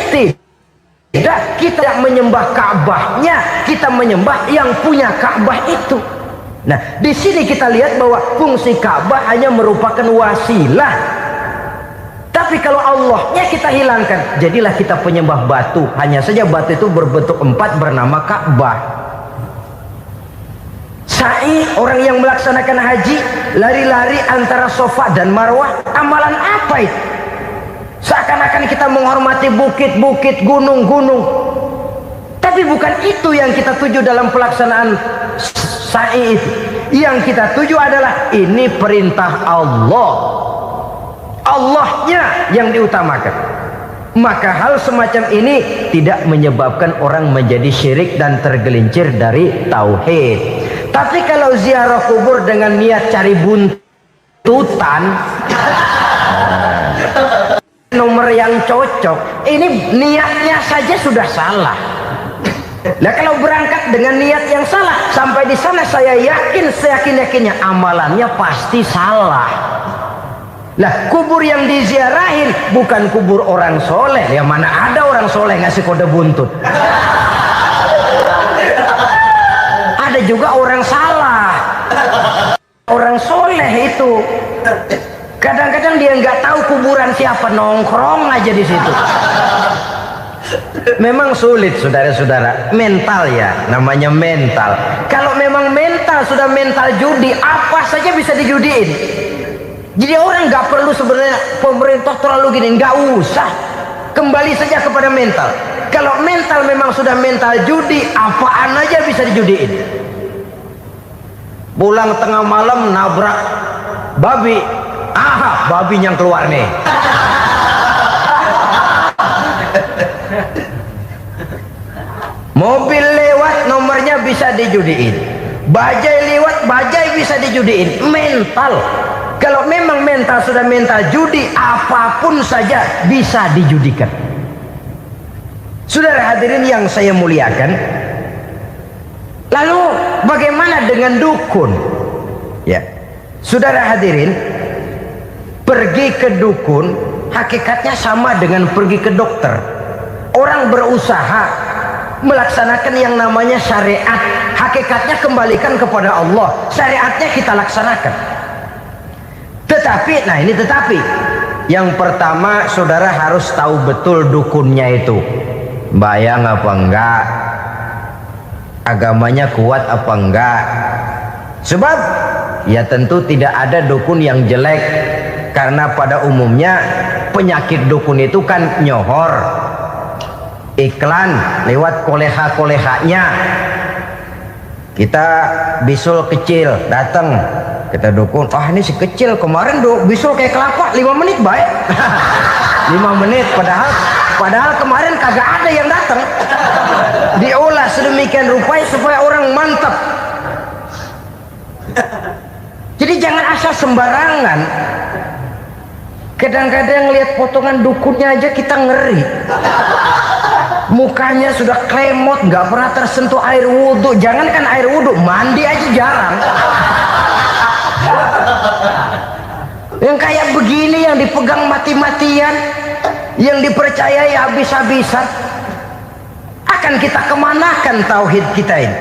[SPEAKER 3] Tidak. Kita yang menyembah Ka'bahnya, kita menyembah yang punya Ka'bah itu. Nah, di sini kita lihat bahwa fungsi Ka'bah hanya merupakan wasilah. Tapi kalau Allahnya kita hilangkan, jadilah kita penyembah batu. Hanya saja batu itu berbentuk 4 bernama Ka'bah. Sa'i, orang yang melaksanakan haji, lari-lari antara Safa dan Marwah, amalan apa itu? Seakan-akan kita menghormati bukit-bukit, gunung-gunung. Tapi bukan itu yang kita tuju dalam pelaksanaan sa'i itu. Yang kita tuju adalah ini perintah Allah. Allahnya yang diutamakan. Maka hal semacam ini tidak menyebabkan orang menjadi syirik dan tergelincir dari tauhid. Tapi kalau ziarah kubur dengan niat cari buntutan, nomor yang cocok, ini niatnya saja sudah salah. Nah, kalau berangkat dengan niat yang salah, sampai di sana saya yakin, seyakin-yakinnya amalannya pasti salah. Lah, kubur yang diziarahin bukan kubur orang soleh. Ya mana ada orang soleh ngasih kode buntut. Ada juga orang salah. Orang soleh itu kadang-kadang dia nggak tahu kuburan siapa, nongkrong aja di situ. Memang sulit saudara-saudara, mental ya, namanya mental. Kalau memang mental sudah mental judi, apa saja bisa dijudiin. Jadi orang nggak perlu sebenarnya pemerintah terlalu gini, nggak usah, kembali saja kepada mental. Kalau mental memang sudah mental judi, apaan aja bisa dijudiin. Pulang tengah malam nabrak babi, babi yang keluar nih. Mobil lewat nomornya bisa dijudiin, bajai lewat bajai bisa dijudiin. Mental, kalau memang mental sudah mental judi, apapun saja bisa dijudikan. Saudara hadirin yang saya muliakan, lalu bagaimana dengan dukun? Ya, saudara hadirin, pergi ke dukun hakikatnya sama dengan pergi ke dokter. Orang berusaha melaksanakan yang namanya syariat, hakikatnya kembalikan kepada Allah. Syariatnya kita laksanakan. Tetapi, nah ini tetapi, yang pertama saudara harus tahu betul dukunnya itu bayang apa enggak, agamanya kuat apa enggak. Sebab ya tentu tidak ada dukun yang jelek, karena pada umumnya penyakit dukun itu kan nyohor, iklan lewat koleha-kolehanya. Kita bisul kecil datang, kita dukun, ini si kecil kemarin bisul kayak kelapa 5 menit baik. 5 menit padahal kemarin kagak ada yang datang. Diolah sedemikian rupanya supaya orang mantap. Jadi jangan asal sembarangan. Kadang-kadang lihat potongan dukunnya aja kita ngeri. Mukanya sudah klemot, nggak pernah tersentuh air wudhu. Jangankan air wudhu, mandi aja jarang. Yang kayak begini yang dipegang mati-matian, yang dipercayai habis-habisan, akan kita kemanakan tauhid kita ini?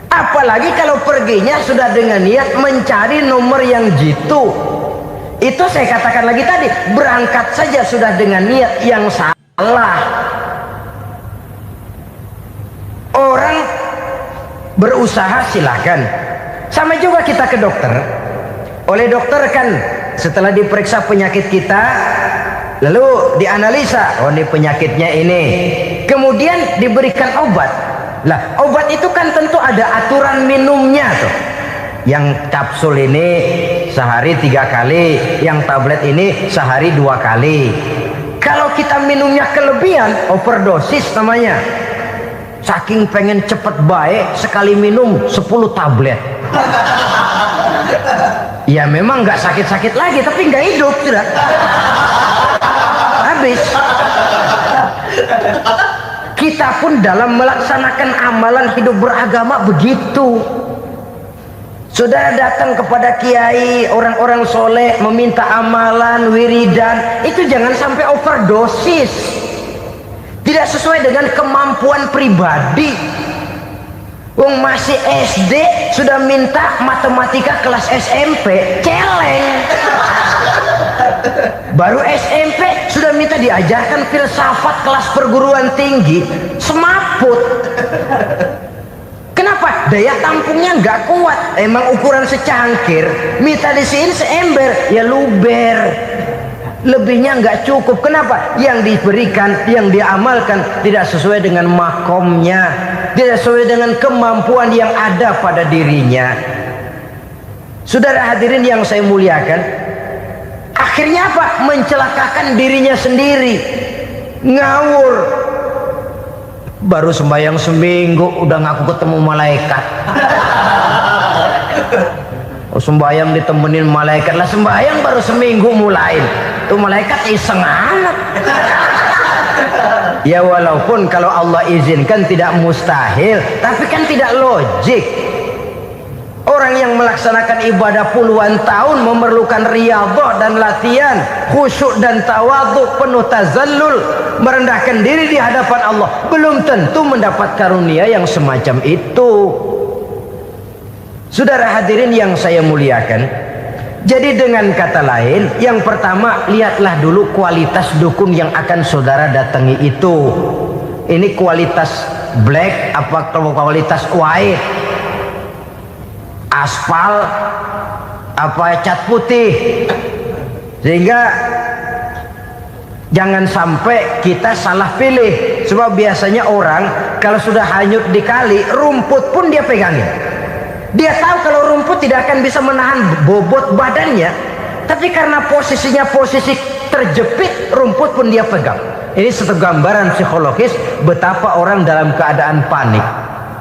[SPEAKER 3] Apalagi kalau perginya sudah dengan niat mencari nomor yang jitu. Itu saya katakan lagi tadi, berangkat saja sudah dengan niat yang salah. Orang berusaha silakan. Sama juga kita ke dokter. Oleh dokter kan setelah diperiksa penyakit kita, lalu dianalisa, oh ini penyakitnya ini, kemudian diberikan obat. Lah obat itu kan tentu ada aturan minumnya tuh. Yang kapsul ini sehari 3 kali, yang tablet ini sehari 2 kali. Kalau kita minumnya kelebihan, overdosis namanya. Saking pengen cepet baik, sekali minum 10 tablet. Ya memang nggak sakit-sakit lagi, tapi nggak hidup sudah. Habis. Kita pun dalam melaksanakan amalan hidup beragama begitu. Saudara datang kepada kiai, orang-orang soleh, meminta amalan, wiridan, itu jangan sampai overdosis. Tidak sesuai dengan kemampuan pribadi. Wong masih SD sudah minta matematika kelas SMP, celeng. Baru SMP sudah minta diajarkan filsafat kelas perguruan tinggi, semaput. Kenapa Kenapa? Daya tampungnya nggak kuat. Emang ukuran secangkir, minta disiin seember, ya luber. Lebihnya nggak cukup. Kenapa? Yang diberikan, yang diamalkan tidak sesuai dengan makomnya, tidak sesuai dengan kemampuan yang ada pada dirinya. Saudara hadirin yang saya muliakan, akhirnya apa? Mencelakakan dirinya sendiri, ngawur. Baru sembahyang seminggu udah ngaku ketemu malaikat. Sembahyang ditemenin malaikat lah, sembahyang baru seminggu mulain. Tuh malaikat iseng amat. Ya walaupun kalau Allah izinkan tidak mustahil, tapi kan tidak logik. Orang yang melaksanakan ibadah puluhan tahun memerlukan riyadhah dan latihan, khusyuk dan tawadhu, penuh tazallul, merendahkan diri di hadapan Allah, belum tentu mendapat karunia yang semacam itu. Saudara hadirin yang saya muliakan, jadi dengan kata lain, yang pertama, lihatlah dulu kualitas dukun yang akan saudara datangi itu. Ini kualitas black apa kualitas white, aspal apa cat putih, sehingga jangan sampai kita salah pilih. Sebab biasanya orang kalau sudah hanyut di kali, rumput pun dia pegangin. Dia tahu kalau rumput tidak akan bisa menahan bobot badannya, tapi karena posisinya posisi terjepit, rumput pun dia pegang. Ini satu gambaran psikologis betapa orang dalam keadaan panik,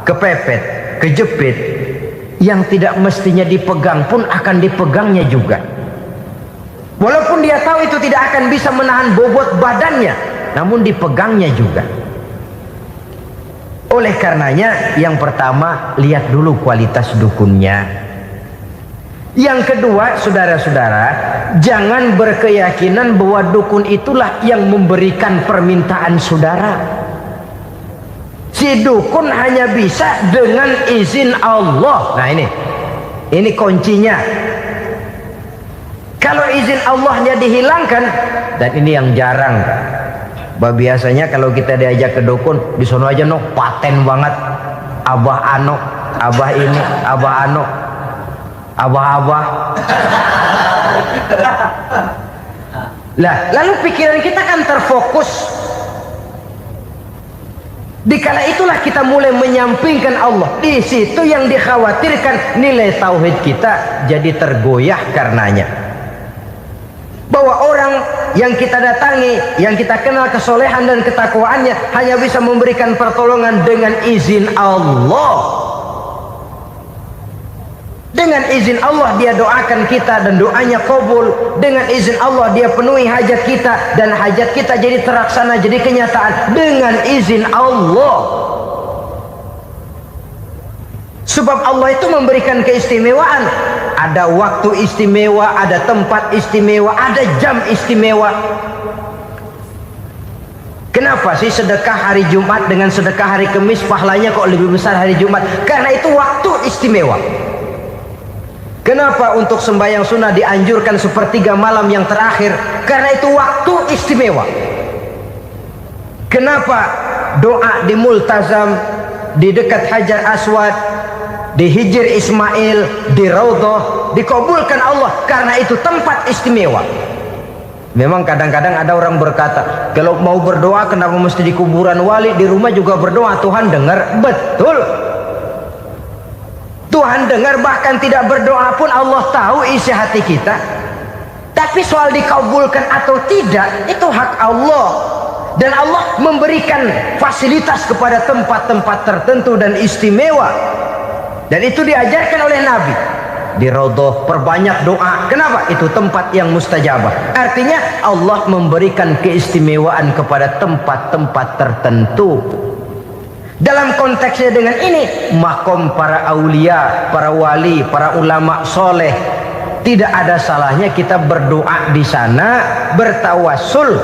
[SPEAKER 3] kepepet, kejepit, yang tidak mestinya dipegang pun akan dipegangnya juga. Walaupun dia tahu itu tidak akan bisa menahan bobot badannya, namun dipegangnya juga. Oleh karenanya, yang pertama, lihat dulu kualitas dukunnya. Yang kedua, saudara-saudara, jangan berkeyakinan bahwa dukun itulah yang memberikan permintaan saudara. Si dukun hanya bisa dengan izin Allah. Nah ini kuncinya. Kalau izin Allahnya dihilangkan, dan ini yang jarang. Bah, biasanya kalau kita diajak ke dukun, di sono aja no paten banget, abah ano, abah ini, abah ano, abah. Lah, lalu pikiran kita kan terfokus. Dikala itulah kita mulai menyampingkan Allah. Di situ yang dikhawatirkan nilai tauhid kita jadi tergoyah karenanya. Bahwa orang yang kita datangi, yang kita kenal kesolehan dan ketakwaannya, hanya bisa memberikan pertolongan dengan izin Allah. Dengan izin Allah dia doakan kita dan doanya kabul. Dengan izin Allah dia penuhi hajat kita dan hajat kita jadi terlaksana, jadi kenyataan dengan izin Allah. Sebab Allah itu memberikan keistimewaan. Ada waktu istimewa, ada tempat istimewa, ada jam istimewa. Kenapa sih sedekah hari Jumat dengan sedekah hari Kamis pahalanya kok lebih besar hari Jumat? Karena itu waktu istimewa. Kenapa untuk sembahyang sunnah dianjurkan sepertiga malam yang terakhir? Karena itu waktu istimewa. Kenapa doa di Multazam, di dekat Hajar Aswad, di Hijr Ismail, di Raudhah dikabulkan Allah? Karena itu tempat istimewa. Memang kadang-kadang ada orang berkata, kalau mau berdoa kenapa mesti di kuburan wali? Di rumah juga berdoa, Tuhan dengar. Betul, Tuhan dengar, bahkan tidak berdoa pun Allah tahu isi hati kita. Tapi soal dikabulkan atau tidak, itu hak Allah. Dan Allah memberikan fasilitas kepada tempat-tempat tertentu dan istimewa. Dan itu diajarkan oleh Nabi. Di Raudhah perbanyak doa. Kenapa? Itu tempat yang mustajabah. Artinya Allah memberikan keistimewaan kepada tempat-tempat tertentu. Dalam konteksnya dengan ini, makom para aulia, para wali, para ulama soleh, tidak ada salahnya kita berdoa di sana, bertawassul.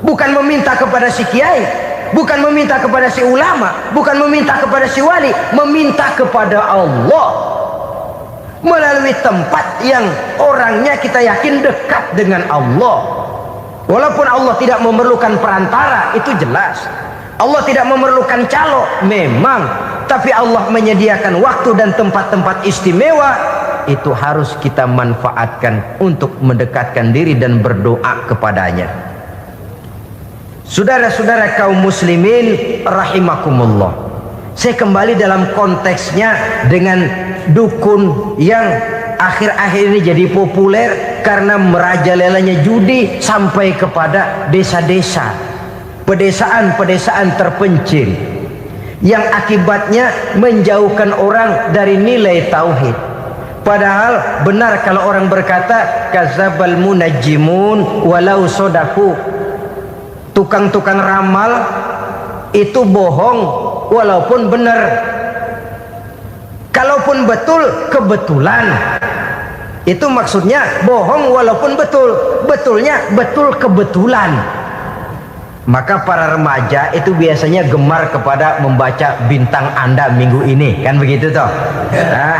[SPEAKER 3] Bukan meminta kepada si kiai, bukan meminta kepada si ulama, bukan meminta kepada si wali, meminta kepada Allah melalui tempat yang orangnya kita yakin dekat dengan Allah. Walaupun Allah tidak memerlukan perantara, itu jelas. Allah tidak memerlukan calo, memang. tapi Allah menyediakan waktu dan tempat-tempat istimewa, itu harus kita manfaatkan untuk mendekatkan diri dan berdoa kepadanya. Saudara-saudara kaum muslimin rahimakumullah, saya kembali dalam konteksnya dengan dukun yang akhir-akhir ini jadi populer karena merajalelanya judi sampai kepada desa-desa, pedesaan-pedesaan terpencil, yang akibatnya menjauhkan orang dari nilai tauhid. Padahal benar kalau orang berkata kadzabal munajjimun walau sodaku, tukang-tukang ramal itu bohong walaupun benar. Kalaupun betul, kebetulan. Itu maksudnya bohong walaupun betul, betulnya betul kebetulan. Maka para remaja itu biasanya gemar kepada membaca bintang Anda minggu ini, kan begitu toh? Nah,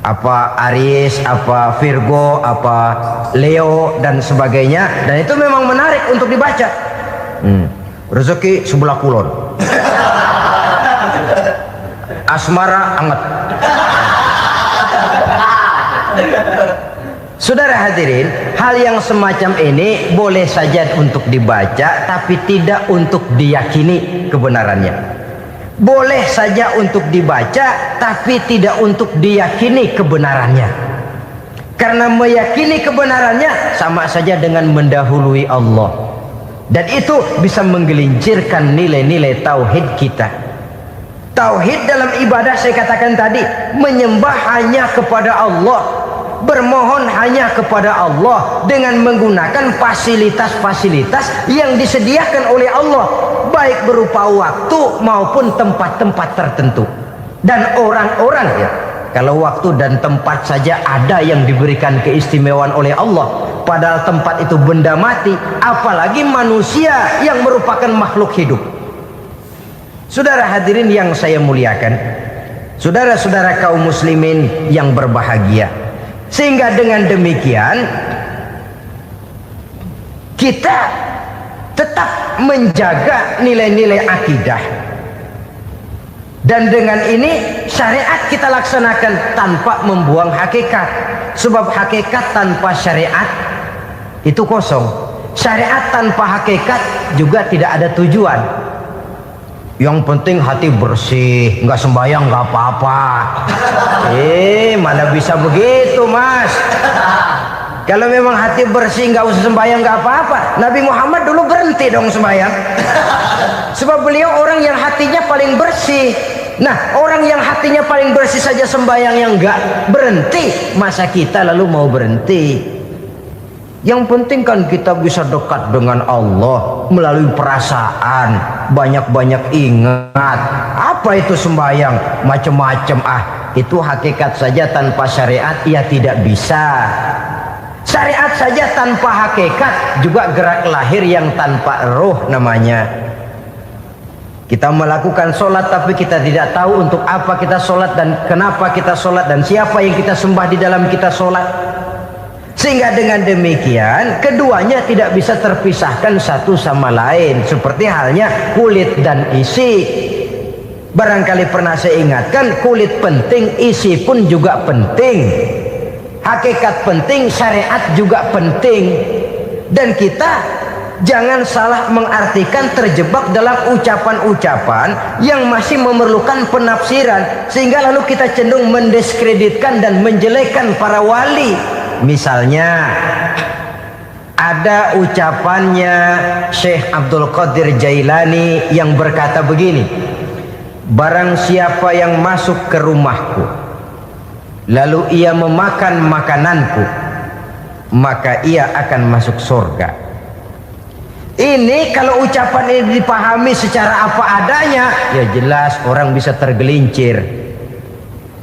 [SPEAKER 3] apa Aries, apa Virgo, apa Leo dan sebagainya, dan itu memang menarik untuk dibaca. Rezeki sebelah kulon, asmara anget. Saudara hadirin, hal yang semacam ini boleh saja untuk dibaca, tapi tidak untuk diyakini kebenarannya. Boleh saja untuk dibaca, tapi tidak untuk diyakini kebenarannya. Karena meyakini kebenarannya sama saja dengan mendahului Allah. Dan itu bisa menggelincirkan nilai-nilai tauhid kita. Tauhid dalam ibadah, saya katakan tadi, menyembah hanya kepada Allah, bermohon hanya kepada Allah dengan menggunakan fasilitas-fasilitas yang disediakan oleh Allah, baik berupa waktu maupun tempat-tempat tertentu dan orang-orang. Ya, kalau waktu dan tempat saja ada yang diberikan keistimewaan oleh Allah, padahal tempat itu benda mati, apalagi manusia yang merupakan makhluk hidup. Saudara hadirin yang saya muliakan, saudara-saudara kaum muslimin yang berbahagia, sehingga dengan demikian kita tetap menjaga nilai-nilai akidah, dan dengan ini syariat kita laksanakan tanpa membuang hakikat. Sebab hakikat tanpa syariat itu kosong. Syariat tanpa hakikat juga tidak ada tujuan. Yang penting hati bersih, nggak sembahyang nggak apa-apa. Mana bisa begitu, Mas? Kalau memang hati bersih nggak usah sembahyang nggak apa-apa. Nabi Muhammad dulu berhenti dong sembahyang. Sebab beliau orang yang hatinya paling bersih. Nah, orang yang hatinya paling bersih saja sembahyang yang nggak berhenti, masa kita lalu mau berhenti? Yang penting kan kita bisa dekat dengan Allah melalui perasaan, banyak-banyak ingat. Apa itu sembahyang? Macam-macam. Itu hakikat saja tanpa syariat ya tidak bisa. Syariat saja tanpa hakikat juga gerak lahir yang tanpa roh namanya. Kita melakukan sholat tapi kita tidak tahu untuk apa kita sholat dan kenapa kita sholat dan siapa yang kita sembah di dalam kita sholat. Sehingga dengan demikian keduanya tidak bisa terpisahkan satu sama lain, seperti halnya kulit dan isi. Barangkali pernah saya ingatkan, kulit penting, isi pun juga penting. Hakikat penting, syariat juga penting. Dan kita jangan salah mengartikan, terjebak dalam ucapan-ucapan yang masih memerlukan penafsiran, sehingga lalu kita cenderung mendiskreditkan dan menjelekkan para wali. Misalnya ada ucapannya Syekh Abdul Qadir Jailani yang berkata begini: barang siapa yang masuk ke rumahku lalu ia memakan makananku, maka ia akan masuk surga. Ini kalau ucapan ini dipahami secara apa adanya, ya jelas orang bisa tergelincir.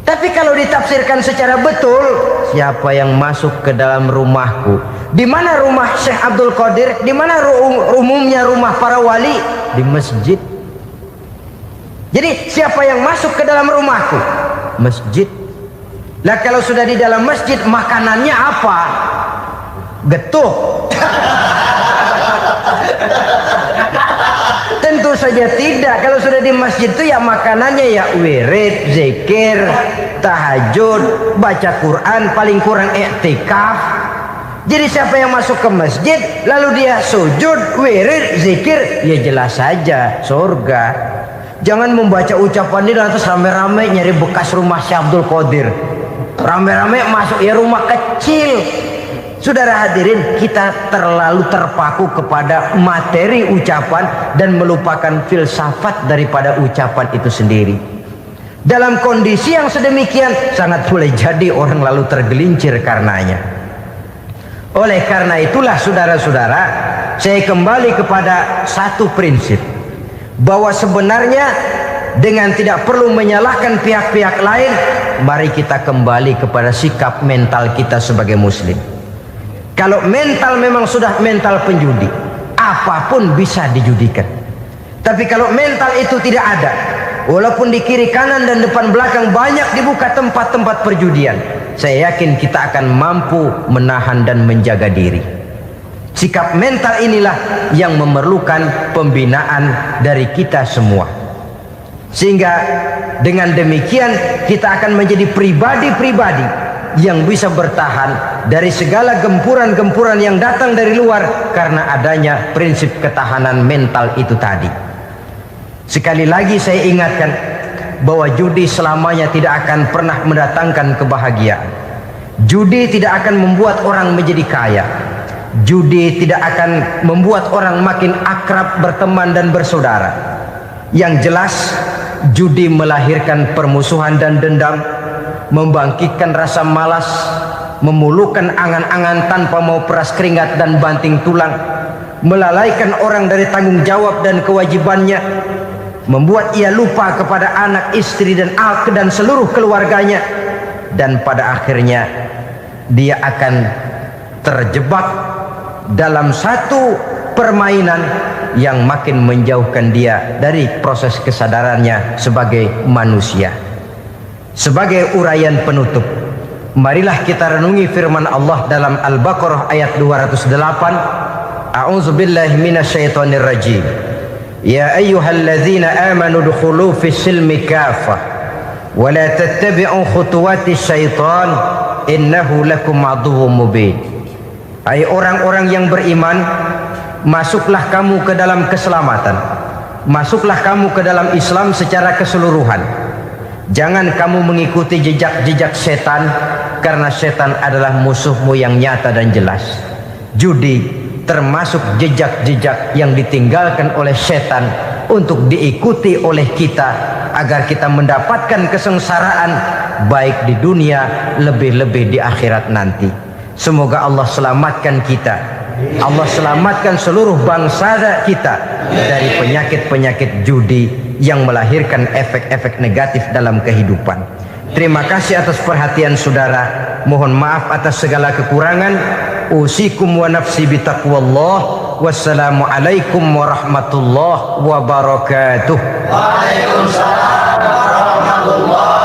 [SPEAKER 3] Tapi kalau ditafsirkan secara betul, siapa yang masuk ke dalam rumahku? Di mana rumah Syekh Abdul Qadir? Di mana umumnya rumah para wali? Di masjid. Jadi siapa yang masuk ke dalam rumahku? Masjid. Lah kalau sudah di dalam masjid, makanannya apa? Getuk. Tentu saja Ya tidak. Kalau sudah di masjid itu ya makanannya ya wirid, zikir, tahajud, baca Quran, paling kurang i'tikaf. Jadi siapa yang masuk ke masjid lalu dia sujud, wirid, zikir, ya jelas saja surga. Jangan membaca ucapan ini lantas rame-rame nyari bekas rumah Syekh Abdul Qadir. Rame-rame masuk ya rumah kecil. Saudara hadirin, kita terlalu terpaku kepada materi ucapan dan melupakan filsafat daripada ucapan itu sendiri. Dalam kondisi yang sedemikian sangat boleh jadi orang lalu tergelincir karenanya. Oleh karena itulah saudara-saudara, saya kembali kepada satu prinsip, bahwa sebenarnya dengan tidak perlu menyalahkan pihak-pihak lain, mari kita kembali kepada sikap mental kita sebagai muslim. Kalau mental memang sudah mental penjudi, apapun bisa dijudikan. Tapi kalau mental itu tidak ada, walaupun di kiri kanan dan depan belakang banyak dibuka tempat-tempat perjudian, saya yakin kita akan mampu menahan dan menjaga diri. Sikap mental inilah yang memerlukan pembinaan dari kita semua. Sehingga dengan demikian kita akan menjadi pribadi-pribadi yang bisa bertahan dari segala gempuran-gempuran yang datang dari luar karena adanya prinsip ketahanan mental itu tadi. Sekali lagi saya ingatkan bahwa judi selamanya tidak akan pernah mendatangkan kebahagiaan. Judi tidak akan membuat orang menjadi kaya. Judi tidak akan membuat orang makin akrab berteman dan bersaudara. Yang jelas judi melahirkan permusuhan dan dendam, membangkitkan rasa malas, memulukan angan-angan tanpa mau peras keringat dan banting tulang, melalaikan orang dari tanggung jawab dan kewajibannya, membuat ia lupa kepada anak, istri dan seluruh keluarganya, dan pada akhirnya dia akan terjebak dalam satu permainan yang makin menjauhkan dia dari proses kesadarannya sebagai manusia. Sebagai uraian penutup, marilah kita renungi firman Allah dalam Al-Baqarah ayat 208. A'udzubillahi minasyaitonir rajim. Ya ayyuhalladzina amanu dukhulu fis silmi kafah wa la tattabi'u khutuwatis syaitan innahu lakum aduwwum mubin. Hai orang-orang yang beriman, masuklah kamu ke dalam keselamatan. Masuklah kamu ke dalam Islam secara keseluruhan. Jangan kamu mengikuti jejak-jejak setan, karena setan adalah musuhmu yang nyata dan jelas. Judi termasuk jejak-jejak yang ditinggalkan oleh setan untuk diikuti oleh kita agar kita mendapatkan kesengsaraan baik di dunia, lebih-lebih di akhirat nanti. Semoga Allah selamatkan kita, Allah selamatkan seluruh bangsa kita dari penyakit-penyakit judi yang melahirkan efek-efek negatif dalam kehidupan. Terima kasih atas perhatian saudara. Mohon maaf atas segala kekurangan. Usikum wa nafsi bitaqwallah. Wassalamualaikum warahmatullahi wabarakatuh.
[SPEAKER 2] Waalaikumsalam warahmatullahi